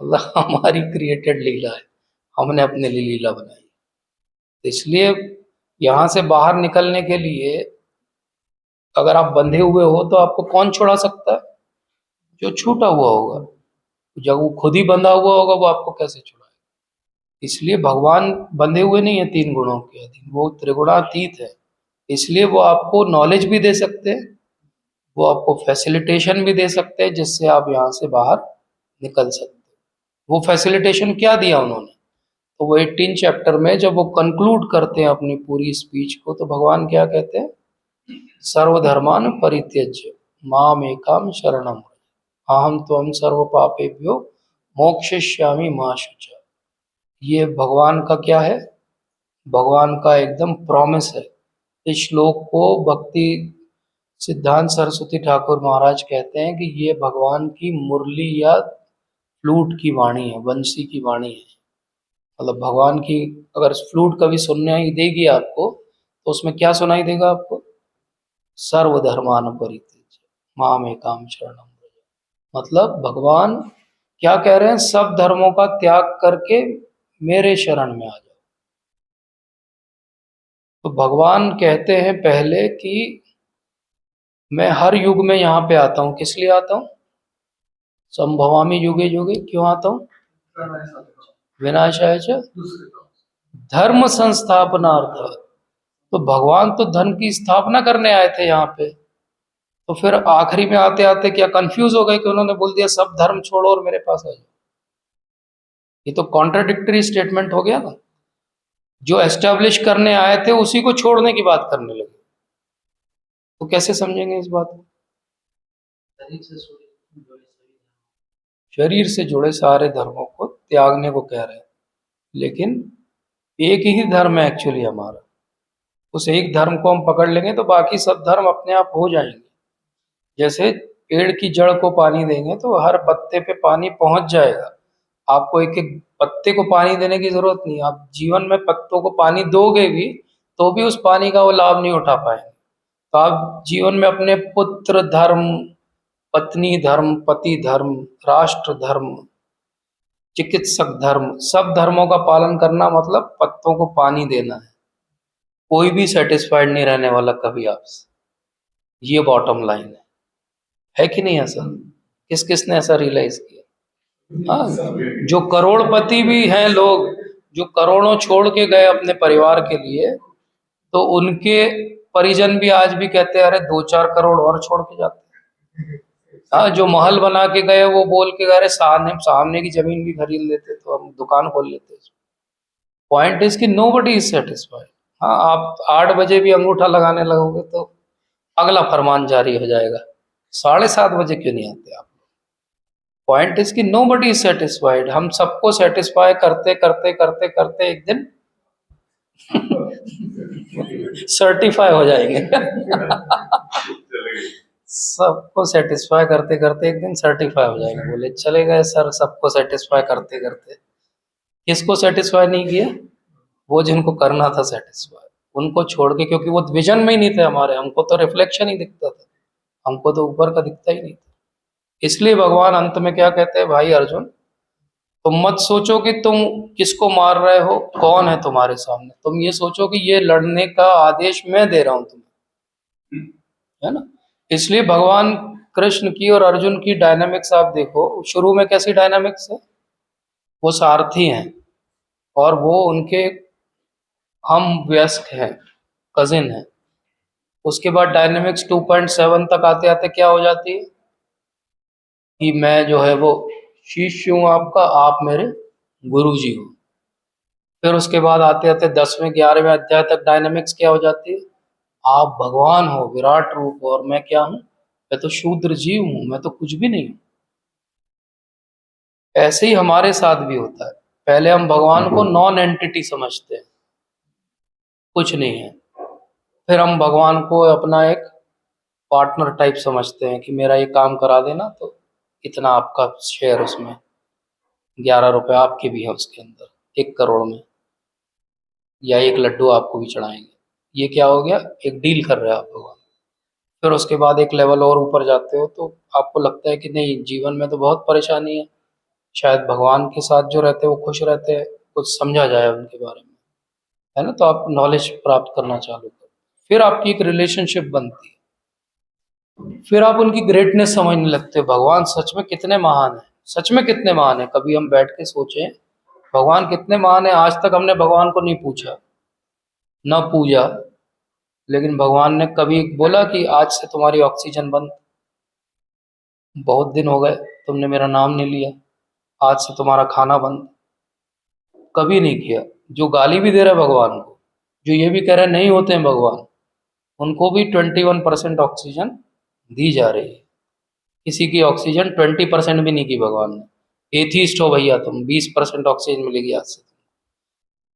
मतलब हमारी क्रिएटेड लीला है, हमने अपने लिए लीला बनाई। तो इसलिए यहाँ से बाहर निकलने के लिए अगर आप बंधे हुए हो तो आपको कौन छुड़ा सकता है? जो छूटा हुआ होगा। जब वो खुद ही बंधा हुआ होगा वो आपको कैसे छुड़ाएगा? इसलिए भगवान बंधे हुए नहीं है तीन गुणों के अधीन, वो त्रिगुणातीत है। इसलिए वो आपको नॉलेज भी दे सकते हैं, वो आपको फैसिलिटेशन भी दे सकते हैं जिससे आप यहाँ से बाहर निकल सकते हैं। वो फैसिलिटेशन क्या दिया उन्होंने? तो वो 18 चैप्टर में जब वो कंक्लूड करते हैं अपनी पूरी स्पीच को, तो भगवान क्या कहते हैं? सर्वधर्मान परित्यज्य माम एकाम शरणम व्रज अहम त्वं सर्व पापेभ्यो मोक्षयिष्यामि मा शुचा। ये भगवान का क्या है? भगवान का एकदम प्रॉमिस है। इस श्लोक को भक्ति सिद्धांत सरस्वती ठाकुर महाराज कहते हैं कि ये भगवान की मुरली या फ्लूट की वाणी है, बंसी की वाणी है। मतलब भगवान की अगर फ्लूट कभी सुनने देगी आपको तो उसमें क्या सुनाई देगा आपको? सर्वधर्मान परित्यज्य माम एकाम शरणम व्रज। मतलब भगवान क्या कह रहे हैं? सब धर्मों का त्याग करके मेरे शरण में आ जाओ। तो भगवान कहते हैं पहले कि मैं हर युग में यहाँ पे आता हूँ। किस लिए आता हूँ? संभवामि युगे युगे। क्यों आता हूँ? विनाशाय च धर्म संस्थापनार्थ। तो भगवान तो धर्म की स्थापना करने आए थे यहाँ पे, तो फिर आखिरी में आते आते क्या कंफ्यूज हो गए कि उन्होंने बोल दिया सब धर्म छोड़ो और मेरे पास आ जाओ? ये तो कॉन्ट्राडिक्टरी स्टेटमेंट हो गया ना। जो एस्टेब्लिश करने आए थे उसी को छोड़ने की बात करने लगे, तो कैसे समझेंगे इस बात को? शरीर से जुड़े सारे धर्मों को त्यागने को कह रहे हैं, लेकिन एक ही धर्म है एक्चुअली हमारा। उस एक धर्म को हम पकड़ लेंगे तो बाकी सब धर्म अपने आप हो जाएंगे। जैसे पेड़ की जड़ को पानी देंगे तो हर पत्ते पे पानी पहुंच जाएगा। आपको एक एक पत्ते को पानी देने की जरूरत नहीं। आप जीवन में पत्तों को पानी दोगे भी तो भी उस पानी का वो लाभ नहीं उठा पाएंगे। तो आप जीवन में अपने पुत्र धर्म, पत्नी धर्म, पति धर्म, राष्ट्र धर्म, चिकित्सक धर्म, सब धर्मों का पालन करना मतलब पत्तों को पानी देना है। कोई भी सेटिस्फाइड नहीं रहने वाला कभी आपसे, ये बॉटम लाइन है कि नहीं? ऐसा किस किस ने ऐसा रियलाइज किया? हाँ, जो करोड़पति भी हैं लोग, जो करोड़ों छोड़ के गए अपने परिवार के लिए, तो उनके परिजन भी आज भी कहते हैं अरे 2-4 करोड़ और छोड़ के जाते हैं। हाँ, जो महल बना के गए वो बोल के गए अरे सामने सामने की जमीन भी खरीद लेते तो हम दुकान खोल लेते। पॉइंट इज कि नोबडी इज सेटिस्फाइड। हाँ, आप 8 बजे भी अंगूठा लगाने लगोगे तो अगला फरमान जारी हो जाएगा। 7:30 बजे क्यों नहीं आते आप? पॉइंट इज कि नोबडी इज सेटिस्फाइड। हम सबको सेटिस्फाई करते करते करते करते एक दिन सर्टिफाई हो जाएंगे। सबको सेटिस्फाई करते करते एक दिन सर्टिफाई हो जाएंगे। बोले चले गए सर, सबको सेटिस्फाई करते करते। किसको सेटिस्फाई नहीं किया? वो जिनको करना था सेटिस्फाई, उनको छोड़ के, क्योंकि वो विजन में ही नहीं थे हमारे। हमको तो रिफ्लेक्शन ही दिखता था, हमको तो ऊपर का दिखता ही नहीं था। इसलिए भगवान अंत में क्या कहते हैं? भाई अर्जुन, तुम मत सोचो कि तुम किसको मार रहे हो, कौन है तुम्हारे सामने। तुम ये सोचो कि ये लड़ने का आदेश मैं दे रहा हूं तुम्हें, है ना। इसलिए भगवान कृष्ण की और अर्जुन की डायनामिक्स आप देखो, शुरू में कैसी डायनामिक्स है? वो सारथी हैं और वो उनके हम वयस्क हैं, कजिन है। उसके बाद डायनेमिक्स 2.7 तक आते आते क्या हो जाती है कि मैं जो है वो शिष्य हूँ आपका, आप मेरे गुरु जी हो। फिर उसके बाद आते आते 10वें 11वें अध्याय तक डायनेमिक्स क्या हो जाती है? आप भगवान हो, विराट रूप, और मैं क्या हूँ? मैं तो शूद्र जीव हूं, मैं तो कुछ भी नहीं हूं। ऐसे ही हमारे साथ भी होता है। पहले हम भगवान को नॉन एंटिटी समझते हैं, कुछ नहीं है। फिर हम भगवान को अपना एक पार्टनर टाइप समझते हैं कि मेरा ये काम करा देना तो इतना आपका शेयर, उसमें 11 रुपए आपके भी है उसके अंदर, 1 करोड़ में, या 1 लड्डू आपको भी चढ़ाएंगे। ये क्या हो गया, एक डील कर रहे हो आप भगवान। फिर उसके बाद एक लेवल और ऊपर जाते हो तो आपको लगता है कि नहीं, जीवन में तो बहुत परेशानी है, शायद भगवान के साथ जो रहते हैं वो खुश रहते हैं, कुछ समझा जाए उनके बारे में, है ना। तो आप नॉलेज प्राप्त करना चालू करो, फिर आपकी एक रिलेशनशिप बनती है, फिर आप उनकी ग्रेटनेस समझने लगते हो, भगवान सच में कितने महान है, सच में कितने महान है। कभी हम बैठ के सोचें भगवान कितने महान है। आज तक हमने भगवान को नहीं पूछा, न पूजा, लेकिन भगवान ने कभी बोला कि आज से तुम्हारी ऑक्सीजन बंद, बहुत दिन हो गए तुमने मेरा नाम नहीं लिया, आज से तुम्हारा खाना बंद, कभी नहीं किया। जो गाली भी दे रहे हैं भगवान को, जो ये भी कह रहे हैं नहीं होते हैं भगवान, उनको भी 21% ऑक्सीजन दी जा रही है। किसी की ऑक्सीजन 20% भी नहीं की भगवान ने। एथीस्ट हो भैया तुम, 20% ऑक्सीजन मिलेगी आज से।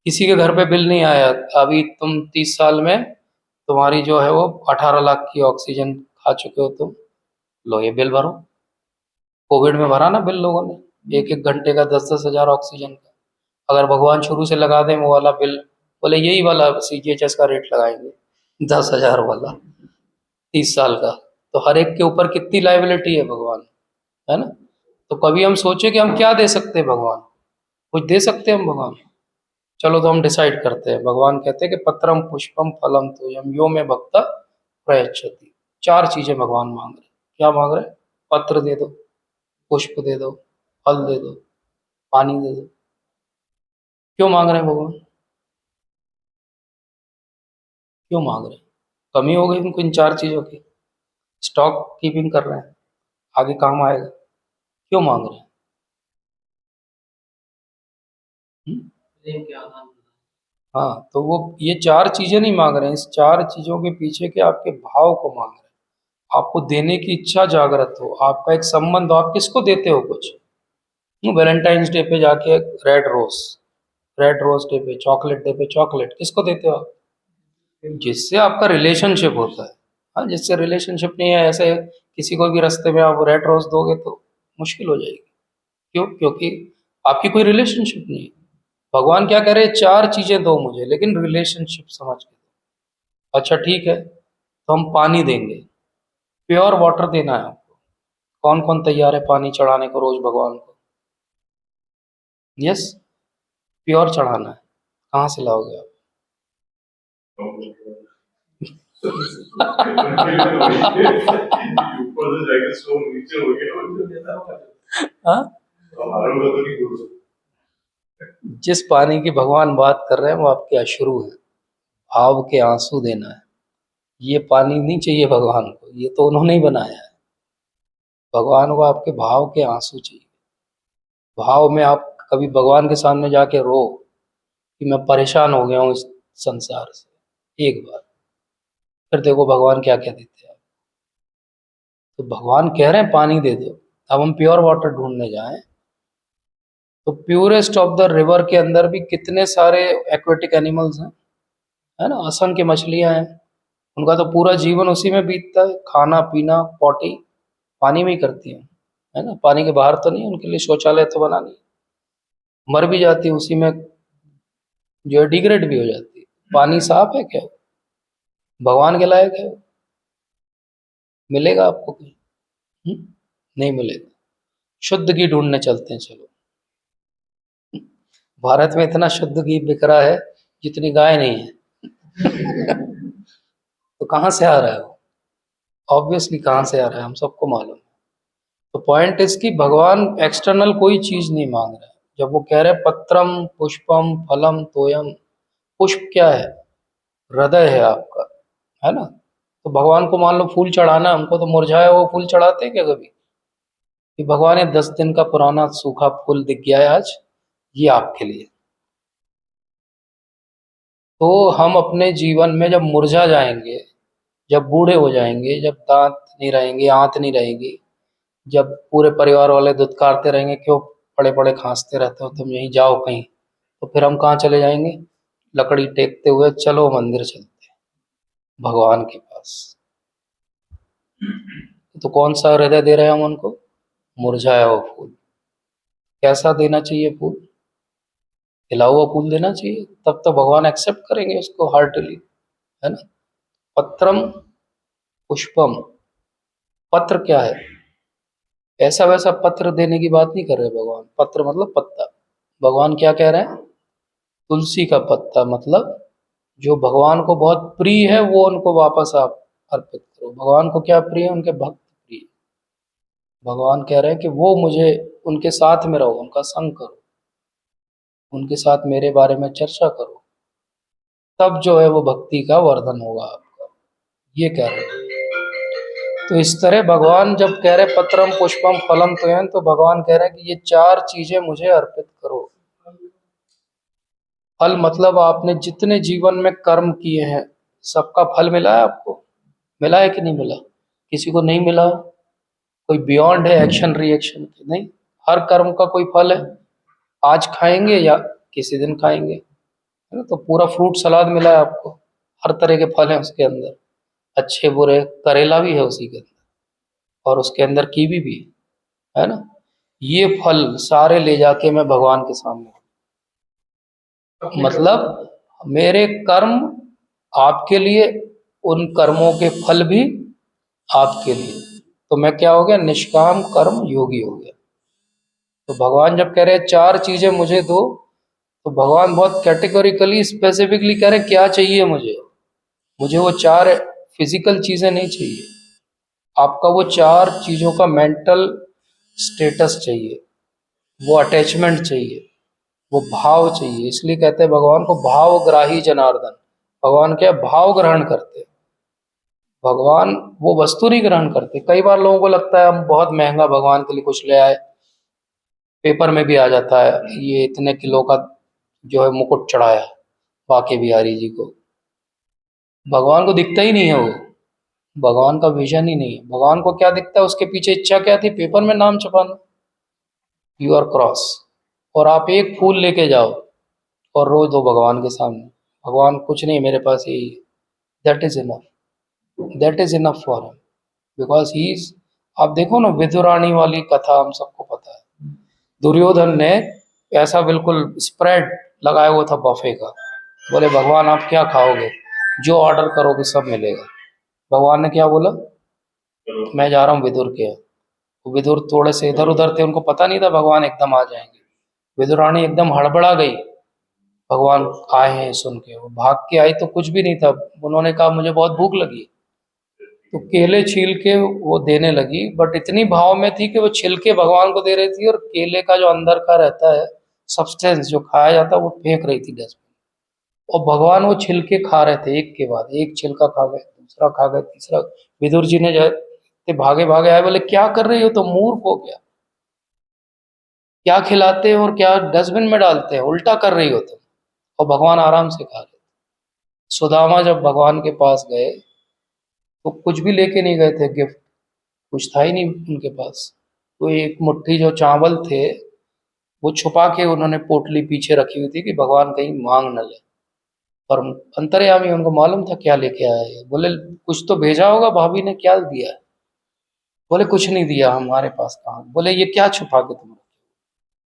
किसी के घर पे बिल नहीं आया अभी, तुम 30 साल में तुम्हारी जो है वो 18 लाख की ऑक्सीजन खा चुके हो तुम, लो ये बिल भरो। कोविड में भरा ना बिल लोगों ने, 1-1 घंटे का 10-10 हज़ार ऑक्सीजन का। अगर भगवान शुरू से लगा दें वो वाला बिल, बोले यही वाला CGHS का रेट लगाएंगे 10 हज़ार वाला, 30 साल का, तो हर एक के ऊपर कितनी लाइबिलिटी है भगवान, है ना। तो कभी हम सोचे कि हम क्या दे सकते हैं भगवान, कुछ दे सकते हैं हम भगवान। चलो तो हम डिसाइड करते हैं। भगवान कहते हैं कि पत्रम पुष्पम फलम तोयम यो में भक्ता प्रयच्छति। 4 चीजें भगवान मांग रहे हैं। क्या मांग रहे हैं? पत्र दे दो, पुष्प दे दो, फल दे दो, पानी दे दो। क्यों मांग रहे हैं भगवान? क्यों मांग रहे हैं? कमी हो गई उनको इन 4 चीजों की, स्टॉक कीपिंग कर रहे हैं, आगे काम आएगा। क्यों मांग रहे हैं? हम्म? हाँ, तो वो ये 4 चीजें नहीं मांग रहे हैं, इस 4 चीजों के पीछे के आपके भाव को मांग रहे हैं। आपको देने की इच्छा जागृत हो, आपका एक संबंध हो, आप किसको देते हो कुछ। वैलेंटाइंस डे पे जाके red rose, red rose day पे चॉकलेट, डे पे चॉकलेट, किसको देते हो आप? जिससे आपका रिलेशनशिप होता है। हाँ, जिससे रिलेशनशिप नहीं है, ऐसे किसी को भी रास्ते में आप रेड रोज दोगे तो मुश्किल हो जाएगी। क्यों? क्योंकि आपकी कोई रिलेशनशिप नहीं है। भगवान क्या कह रहे हैं? 4 चीजें दो मुझे, लेकिन रिलेशनशिप समझ के दो। अच्छा ठीक है, तो हम पानी देंगे, प्योर वाटर देना है आपको। कौन कौन तैयार है पानी चढ़ाने को रोज भगवान को? यस, प्योर चढ़ाना है। कहाँ से लाओगे आप? ऊपर से जाके स्टोर नीचे हो गया। हाँ? हमारे को तो नहीं बोल सकते। जिस पानी की भगवान बात कर रहे हैं वो आपके अश्रु है, भाव के आंसू देना है। ये पानी नहीं चाहिए भगवान को, ये तो उन्होंने ही बनाया है। भगवान को आपके भाव के आंसू चाहिए। भाव में आप कभी भगवान के सामने जाके रो कि मैं परेशान हो गया हूँ इस संसार से, एक बार, फिर देखो भगवान क्या क्या देते हैं। तो भगवान कह रहे हैं पानी दे दो। अब हम प्योर वाटर ढूंढने जाएं तो प्योरेस्ट ऑफ द रिवर के अंदर भी कितने सारे एक्वेटिक एनिमल्स हैं, है ना। असंख्य मछलियां हैं, उनका तो पूरा जीवन उसी में बीतता है, खाना पीना पॉटी पानी में ही करती हैं, है ना। पानी के बाहर तो नहीं, उनके लिए शौचालय तो बना नहीं। मर भी जाती है उसी में, जो है डिग्रेड भी हो जाती है। पानी साफ है क्या? भगवान के लायक है? मिलेगा आपको कहीं? नहीं मिलेगा। शुद्ध घी ढूंढने चलते हैं चलो। भारत में इतना शुद्ध घी बिक रहा है जितनी गाय नहीं है। तो कहाँ से आ रहा है वो? ऑब्वियसली कहाँ से आ रहा है, हम सबको मालूम है। तो पॉइंट इसकी, भगवान एक्सटर्नल कोई चीज नहीं मांग रहे हैं। जब वो कह रहे हैं पत्रम पुष्पम फलम तोयम, पुष्प क्या है? हृदय है आपका, है ना। तो भगवान को मान लो फूल चढ़ाना है, हमको तो मुरझाया वो फूल चढ़ाते हैं क्या कभी? कि भगवान ये 10 दिन का पुराना सूखा फूल दिख गया है आज, ये आपके लिए। तो हम अपने जीवन में जब मुरझा जाएंगे जब बूढ़े हो जाएंगे, जब दांत नहीं रहेंगे, आंत नहीं रहेगी, जब पूरे परिवार वाले दुत्कारते रहेंगे, क्यों पड़े पड़े खांसते रहते हो तुम, यहीं जाओ कहीं, तो फिर हम कहाँ चले जाएंगे? लकड़ी टेकते हुए चलो मंदिर चलते हैं, भगवान के पास। तो कौन सा हृदय दे रहे हैं हम उनको? मुरझाया हुआ फूल। कैसा देना चाहिए फूल? खिला हुआ फूल देना चाहिए, तब तो भगवान एक्सेप्ट करेंगे उसको हार्टली, है ना। पत्रम पुष्पम, पत्र क्या है? ऐसा वैसा पत्र देने की बात नहीं कर रहे भगवान। पत्र मतलब पत्ता। भगवान क्या कह रहे हैं? तुलसी का पत्ता, मतलब जो भगवान को बहुत प्रिय है वो उनको वापस आप अर्पित करो। भगवान को क्या प्रिय है? उनके भक्त प्रिय। भगवान कह रहे हैं कि वो मुझे, उनके साथ में रहो, उनका संग करो, उनके साथ मेरे बारे में चर्चा करो, तब जो है वो भक्ति का वर्धन होगा आपका, ये कह रहे हैं। तो इस तरह भगवान जब कह रहे पत्रम पुष्पम फलम तोयन, तो भगवान कह रहे हैं कि ये चार चीजें मुझे अर्पित करो। फल मतलब आपने जितने जीवन में कर्म किए हैं सबका फल मिला है आपको? मिला है कि नहीं मिला? किसी को नहीं मिला? कोई बियॉन्ड है एक्शन रिएक्शन के? नहीं। हर कर्म का कोई फल है। आज खाएंगे या किसी दिन खाएंगे, है ना। तो पूरा फ्रूट सलाद मिला है आपको, हर तरह के फल हैं उसके अंदर, अच्छे बुरे। करेला भी है उसी के अंदर, और उसके अंदर कीवी भी है ना। ये फल सारे ले जाके मैं भगवान के सामने, मतलब मेरे कर्म आपके लिए, उन कर्मों के फल भी आपके लिए, तो मैं क्या हो गया? निष्काम कर्म योगी हो गया। तो भगवान जब कह रहे हैं चार चीजें मुझे दो, तो भगवान बहुत कैटेगोरिकली स्पेसिफिकली कह रहे हैं क्या चाहिए मुझे। मुझे वो चार फिजिकल चीजें नहीं चाहिए, आपका वो चार चीजों का मेंटल स्टेटस चाहिए, वो अटैचमेंट चाहिए, वो भाव चाहिए। इसलिए कहते हैं भगवान को भावग्राही जनार्दन। भगवान क्या है? भाव ग्रहण करते हैं। भगवान वो वस्तु नहीं ग्रहण करते। कई बार लोगों को लगता है हम बहुत महंगा भगवान के लिए कुछ ले आए, पेपर में भी आ जाता है ये इतने किलो का जो है मुकुट चढ़ाया बाके बिहारी जी को। भगवान को दिखता ही नहीं है वो, भगवान का विजन ही नहीं है। भगवान को क्या दिखता है? उसके पीछे इच्छा क्या थी? पेपर में नाम छपाना, योर क्रॉस। और आप एक फूल लेके जाओ और रो दो भगवान के सामने, भगवान कुछ नहीं, मेरे पास यही है, that is enough, that is enough for him, because he is. आप देखो ना, विदुरानी वाली कथा हम सबको पता है। दुर्योधन ने ऐसा बिल्कुल स्प्रेड लगाया हुआ था बफे का, बोले भगवान आप क्या खाओगे? जो ऑर्डर करोगे सब मिलेगा। भगवान ने क्या बोला? मैं जा रहा हूँ विदुर के यहाँ। वो विदुर थोड़े से इधर उधर थे, उनको पता नहीं था भगवान एकदम आ जाएंगे। विदुरानी एकदम हड़बड़ा गई, भगवान आए हैं सुन के। वो भाग के आई तो कुछ भी नहीं था। उन्होंने कहा मुझे बहुत भूख लगी, तो केले छील के वो देने लगी, बट इतनी भाव में थी कि वो छिलके भगवान को दे रही थी, और केले का जो अंदर का रहता है सब्सटेंस जो खाया जाता है वो फेंक रही थी डस्टबिन। और भगवान वो छिलके खा रहे थे, एक के बाद एक छिलका खा गए, दूसरा खा गए, तीसरा। विदुर जी ने जो भागे भागे आए, बोले क्या कर रही हो? तो मूर्ख हो गया, क्या खिलाते हो और क्या डस्टबिन में डालते हैं, उल्टा कर रही हो तुम। और भगवान आराम से खा रहे थे। सुदामा जब भगवान के पास गए तो कुछ भी लेके नहीं गए थे गिफ्ट, कुछ था ही नहीं उनके पास। तो एक मुट्ठी जो चावल थे वो छुपा के उन्होंने पोटली पीछे रखी हुई थी कि भगवान कहीं मांग न ले। पर अंतर्यामी, उनको मालूम था क्या लेके आया है। बोले कुछ तो भेजा होगा, भाभी ने क्या दिया है? बोले कुछ नहीं दिया, हमारे पास कहाँ। बोले ये क्या छुपा के तुम रखे?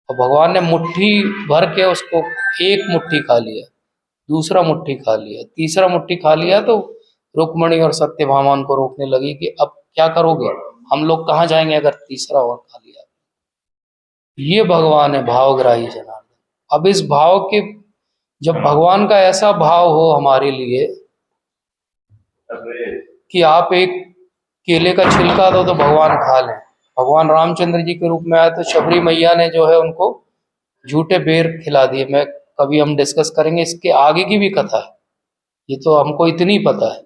और भगवान ने मुट्ठी भर के उसको, एक मुट्ठी खा लिया, दूसरा मुट्ठी खा लिया, तीसरा मुट्ठी खा लिया। तो रुक्मणी और सत्यभामा उनको रोकने लगी कि अब क्या करोगे, हम लोग कहाँ जाएंगे अगर तीसरा और खा लिया। ये भगवान है भावग्राही जनार्दन। अब इस भाव के, जब भगवान का ऐसा भाव हो हमारे लिए कि आप एक केले का छिलका दो तो भगवान खा लें। भगवान रामचंद्र जी के रूप में आए तो शबरी मैया ने जो है उनको झूठे बेर खिला दिए। मैं, कभी हम डिस्कस करेंगे इसके आगे की भी कथा है, ये तो हमको इतनी पता है,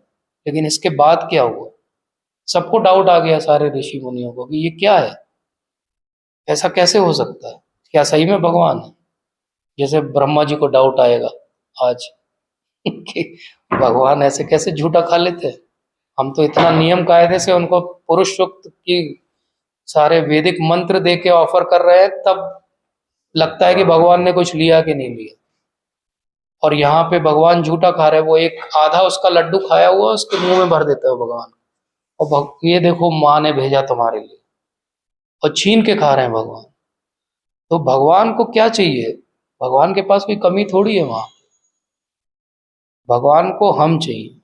लेकिन इसके बाद क्या हुआ सबको डाउट आ गया, सारे ऋषि मुनियों को, कि ये क्या है, ऐसा कैसे हो सकता है, क्या सही में भगवान है? जैसे ब्रह्मा जी को डाउट आएगा आज कि भगवान ऐसे कैसे झूठा खा लेते हैं, हम तो इतना नियम कायदे से उनको पुरुष सूक्त की सारे वैदिक मंत्र दे के ऑफर कर रहे हैं, तब लगता है कि भगवान ने कुछ लिया कि नहीं लिया। और यहाँ पे भगवान झूठा खा रहे हैं, वो एक आधा उसका लड्डू खाया हुआ उसके मुंह में भर देता है भगवान। और ये देखो माँ ने भेजा तुम्हारे लिए, और छीन के खा रहे हैं भगवान। तो भगवान को क्या चाहिए? भगवान के पास कोई कमी थोड़ी है वहां। भगवान को हम चाहिए,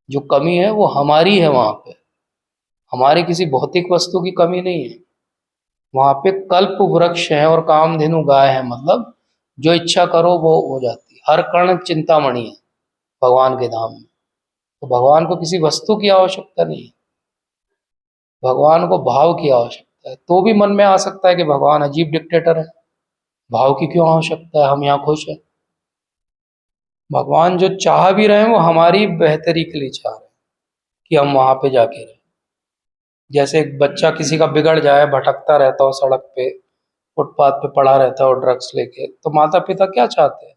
जो कमी है वो हमारी है वहां पे, हमारी किसी भौतिक वस्तु की कमी नहीं है। वहां पे कल्प वृक्ष है और कामधेनु गाय है, मतलब जो इच्छा करो वो हो जाती है। हर कण चिंतामणि है भगवान के धाम में। तो भगवान को किसी वस्तु की आवश्यकता नहीं है, भगवान को भाव की आवश्यकता है। तो भी मन में आ सकता है कि भगवान अजीब डिक्टेटर है, भाव की क्यों आवश्यकता है, हम यहाँ खुश हैं। भगवान जो चाह भी रहे हैं वो हमारी बेहतरी के लिए चाह रहे हैं कि हम वहां पे जाके रहें। जैसे एक बच्चा किसी का बिगड़ जाए, भटकता रहता हो सड़क पे, फुटपाथ पे पड़ा रहता हो ड्रग्स लेके, तो माता पिता क्या चाहते हैं?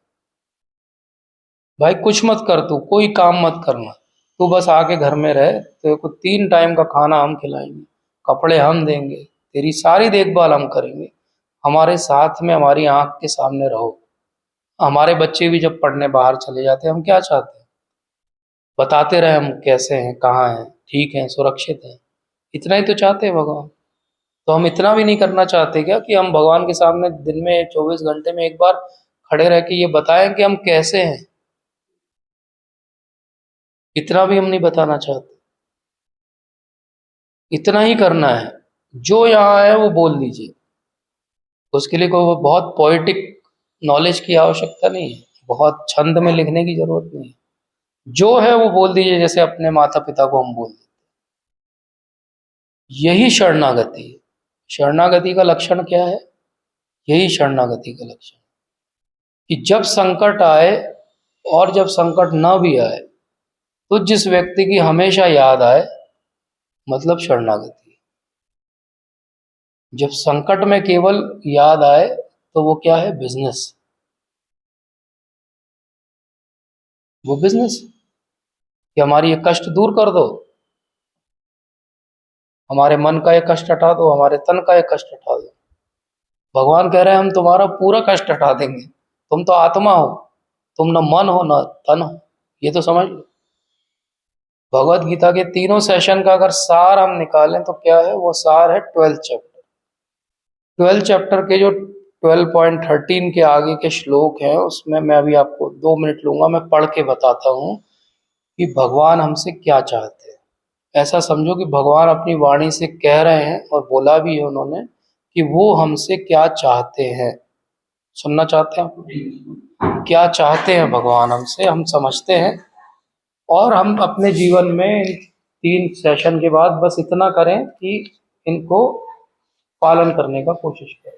भाई कुछ मत कर, तू कोई काम मत करना, तू बस आके घर में रह, तेरे को 3 टाइम का खाना हम खिलाएंगे, कपड़े हम देंगे, तेरी सारी देखभाल हम करेंगे, हमारे साथ में हमारी आंख के सामने रहो। हमारे बच्चे भी जब पढ़ने बाहर चले जाते हैं, हम क्या चाहते हैं? बताते रहे हम कैसे हैं, कहाँ हैं, ठीक हैं, सुरक्षित हैं। इतना ही तो चाहते हैं भगवान। तो हम इतना भी नहीं करना चाहते क्या कि हम भगवान के सामने दिन में 24 घंटे में एक बार खड़े रह के ये बताएं कि हम कैसे हैं? इतना भी हम नहीं बताना चाहते। इतना ही करना है, जो यहाँ है वो बोल दीजिए। उसके लिए कोई बहुत पोइटिक नॉलेज की आवश्यकता नहीं है, बहुत छंद में लिखने की जरूरत नहीं है। जो है वो बोल दीजिए, जैसे अपने माता पिता को हम बोल देते। यही शरणागति है। शरणागति का लक्षण क्या है? यही शरणागति का लक्षण, कि जब संकट आए और जब संकट न भी आए, तो जिस व्यक्ति की हमेशा याद आए, मतलब शरणागति है। जब संकट में केवल याद आए तो वो क्या है? बिजनेस। वो बिजनेस कि हमारी ये कष्ट दूर कर दो, हमारे मन का ये कष्ट हटा दो, हमारे तन का ये कष्ट हटा दो। भगवान कह रहे हैं हम तुम्हारा पूरा कष्ट हटा देंगे, तुम तो आत्मा हो, तुम न मन हो न तन हो, ये तो समझ लो। भगवत गीता के तीनों सेशन का अगर सार हम निकालें तो क्या है? वो सार है 12th चैप्टर। 12th चैप्टर के जो 12.13 के आगे के श्लोक हैं, उसमें मैं अभी आपको 2 मिनट लूंगा, मैं पढ़ के बताता हूँ कि भगवान हमसे क्या चाहते हैं। ऐसा समझो कि भगवान अपनी वाणी से कह रहे हैं, और बोला भी है उन्होंने, कि वो हमसे क्या चाहते हैं। सुनना चाहते हैं आप? क्या चाहते हैं भगवान हमसे, हम समझते हैं। और हम अपने जीवन में इन 3 सेशन के बाद बस इतना करें कि इनको पालन करने का कोशिश करें।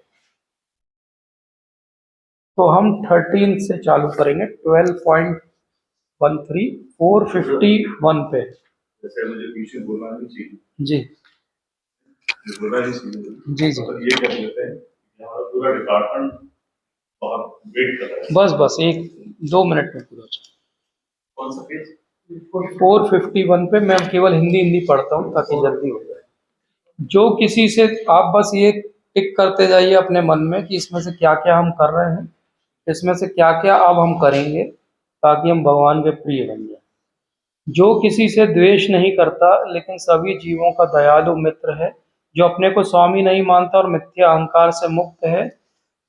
तो हम 13 से चालू करेंगे, 12.13 451 पे। जैसे मुझे पीछे बोलना नहीं चाहिए, जी बोलना नहीं चाहिए, जी जी, मतलब ये कर लेते हैं कि हमारा पूरा डिपार्टमेंट बहुत वेट कर रहा है। बस बस 1-2 मिनट में पूरा हो जाए। कौन सा पेज? 451 पे मैं केवल हिंदी हिंदी पढ़ता हूँ ताकि जल्दी हो जाए। जो किसी से, आप बस ये टिक करते जाइए अपने मन में कि इसमें से क्या क्या हम कर रहे हैं, इसमें से क्या क्या अब हम करेंगे, ताकि हम भगवान के प्रिय बन जाए। जो किसी से द्वेष नहीं करता, लेकिन सभी जीवों का दयालु मित्र है, जो अपने को स्वामी नहीं मानता और मिथ्या अहंकार से मुक्त है,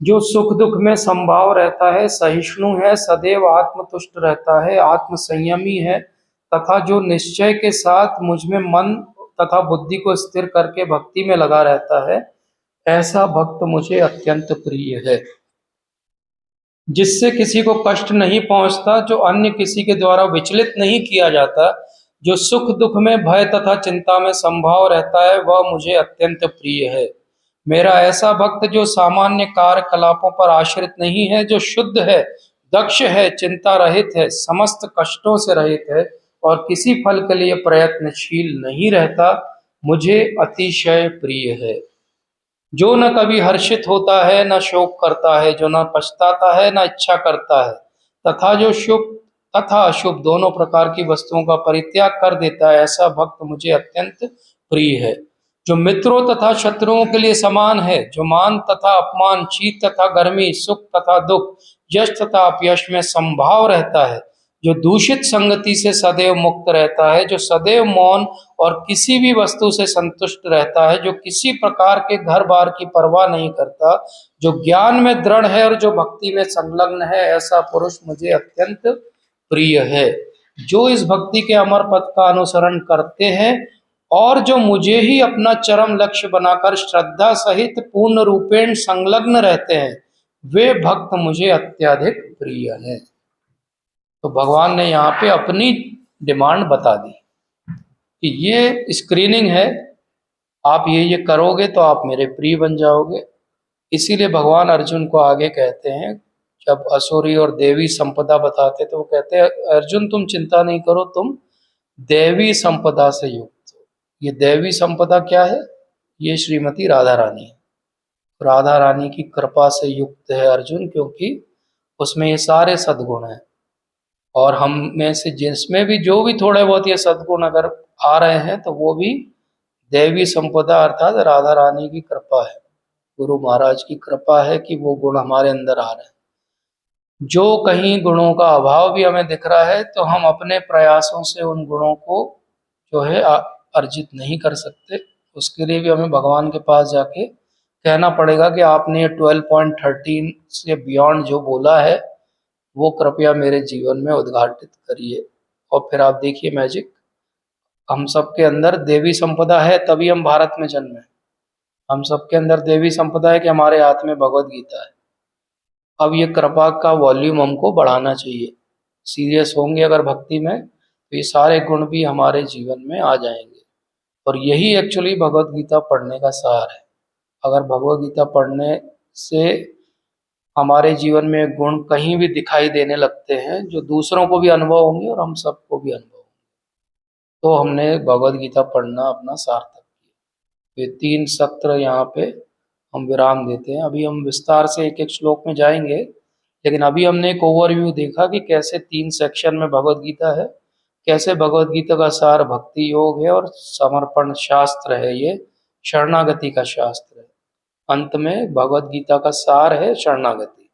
जो सुख दुख में समभाव रहता है, सहिष्णु है, सदैव आत्मतुष्ट रहता है, आत्म संयमी है, तथा जो निश्चय के साथ मुझ में मन तथा बुद्धि को स्थिर करके भक्ति में लगा रहता है, ऐसा भक्त मुझे अत्यंत प्रिय है। जिससे किसी को कष्ट नहीं पहुंचता, जो अन्य किसी के द्वारा विचलित नहीं किया जाता, जो सुख दुख में भय तथा चिंता में संभाव रहता है, वह मुझे अत्यंत प्रिय है। मेरा ऐसा भक्त जो सामान्य कार्यकलापों पर आश्रित नहीं है, जो शुद्ध है, दक्ष है, चिंता रहित है, समस्त कष्टों से रहित है, और किसी फल के लिए प्रयत्नशील नहीं रहता, मुझे अतिशय प्रिय है। जो न कभी हर्षित होता है, न शोक करता है, जो न पछताता है, न इच्छा करता है, तथा जो तथा अशुभ दोनों प्रकार की वस्तुओं का परित्याग कर देता है, ऐसा भक्त मुझे अत्यंत प्रिय है। जो मित्रों तथा शत्रुओं के लिए समान है, जो मान तथा अपमान, शीत तथा गर्मी, सुख तथा दुख, यश तथा अपयश में समभाव रहता है, जो दूषित संगति से सदैव मुक्त रहता है, जो सदैव मौन और किसी भी वस्तु से संतुष्ट रहता है, जो किसी प्रकार के घर बार की परवाह नहीं करता, जो ज्ञान में दृढ़ है और जो भक्ति में संलग्न है, ऐसा पुरुष मुझे अत्यंत प्रिय है। जो इस भक्ति के अमर पथ का अनुसरण करते हैं और जो मुझे ही अपना चरम लक्ष्य बनाकर श्रद्धा सहित पूर्ण रूपेण संलग्न रहते हैं, वे भक्त मुझे अत्यधिक प्रिय है। तो भगवान ने यहाँ पे अपनी डिमांड बता दी कि ये स्क्रीनिंग है, आप ये करोगे तो आप मेरे प्रिय बन जाओगे। इसीलिए भगवान अर्जुन को आगे कहते हैं, जब असुरी और देवी संपदा बताते तो वो कहते हैं, अर्जुन तुम चिंता नहीं करो, तुम देवी संपदा से युक्त हो। ये देवी संपदा क्या है? ये श्रीमती राधा रानी है। राधा रानी की कृपा से युक्त है अर्जुन, क्योंकि उसमें ये सारे सद्गुण हैं। और हम में से जिसमें भी जो भी थोड़े बहुत ये सद्गुण अगर आ रहे हैं तो वो भी देवी संपदा अर्थात राधा रानी की कृपा है, गुरु महाराज की कृपा है कि वो गुण हमारे अंदर आ रहे हैं। जो कहीं गुणों का अभाव भी हमें दिख रहा है तो हम अपने प्रयासों से उन गुणों को जो है अर्जित नहीं कर सकते। उसके लिए भी हमें भगवान के पास जाके कहना पड़ेगा कि आपने ये 12.13 से बियॉन्ड जो बोला है वो कृपया मेरे जीवन में उद्घाटित करिए। और फिर आप देखिए मैजिक, हम सबके अंदर देवी संपदा है, तभी हम भारत में जन्मे। हम सबके अंदर देवी संपदा है कि हमारे हाथ में भगवत गीता है। अब ये कृपा का वॉल्यूम हमको बढ़ाना चाहिए। सीरियस होंगे अगर भक्ति में तो ये सारे गुण भी हमारे जीवन में आ जाएंगे। और यही एक्चुअली भगवत गीता पढ़ने का सार है। अगर भगवत गीता पढ़ने से हमारे जीवन में गुण कहीं भी दिखाई देने लगते हैं जो दूसरों को भी अनुभव होंगे और हम सबको भी अनुभव होंगे, तो हमने भगवत गीता पढ़ना अपना सार्थक किया। ये 3 सत्र यहाँ पे हम विराम देते हैं। अभी हम विस्तार से एक एक श्लोक में जाएंगे, लेकिन अभी हमने एक ओवरव्यू देखा कि कैसे 3 सेक्शन में भगवत गीता है, कैसे भगवत गीता का सार भक्ति योग है और समर्पण शास्त्र है, ये शरणागति का शास्त्र है। अंत में भगवत गीता का सार है शरणागति।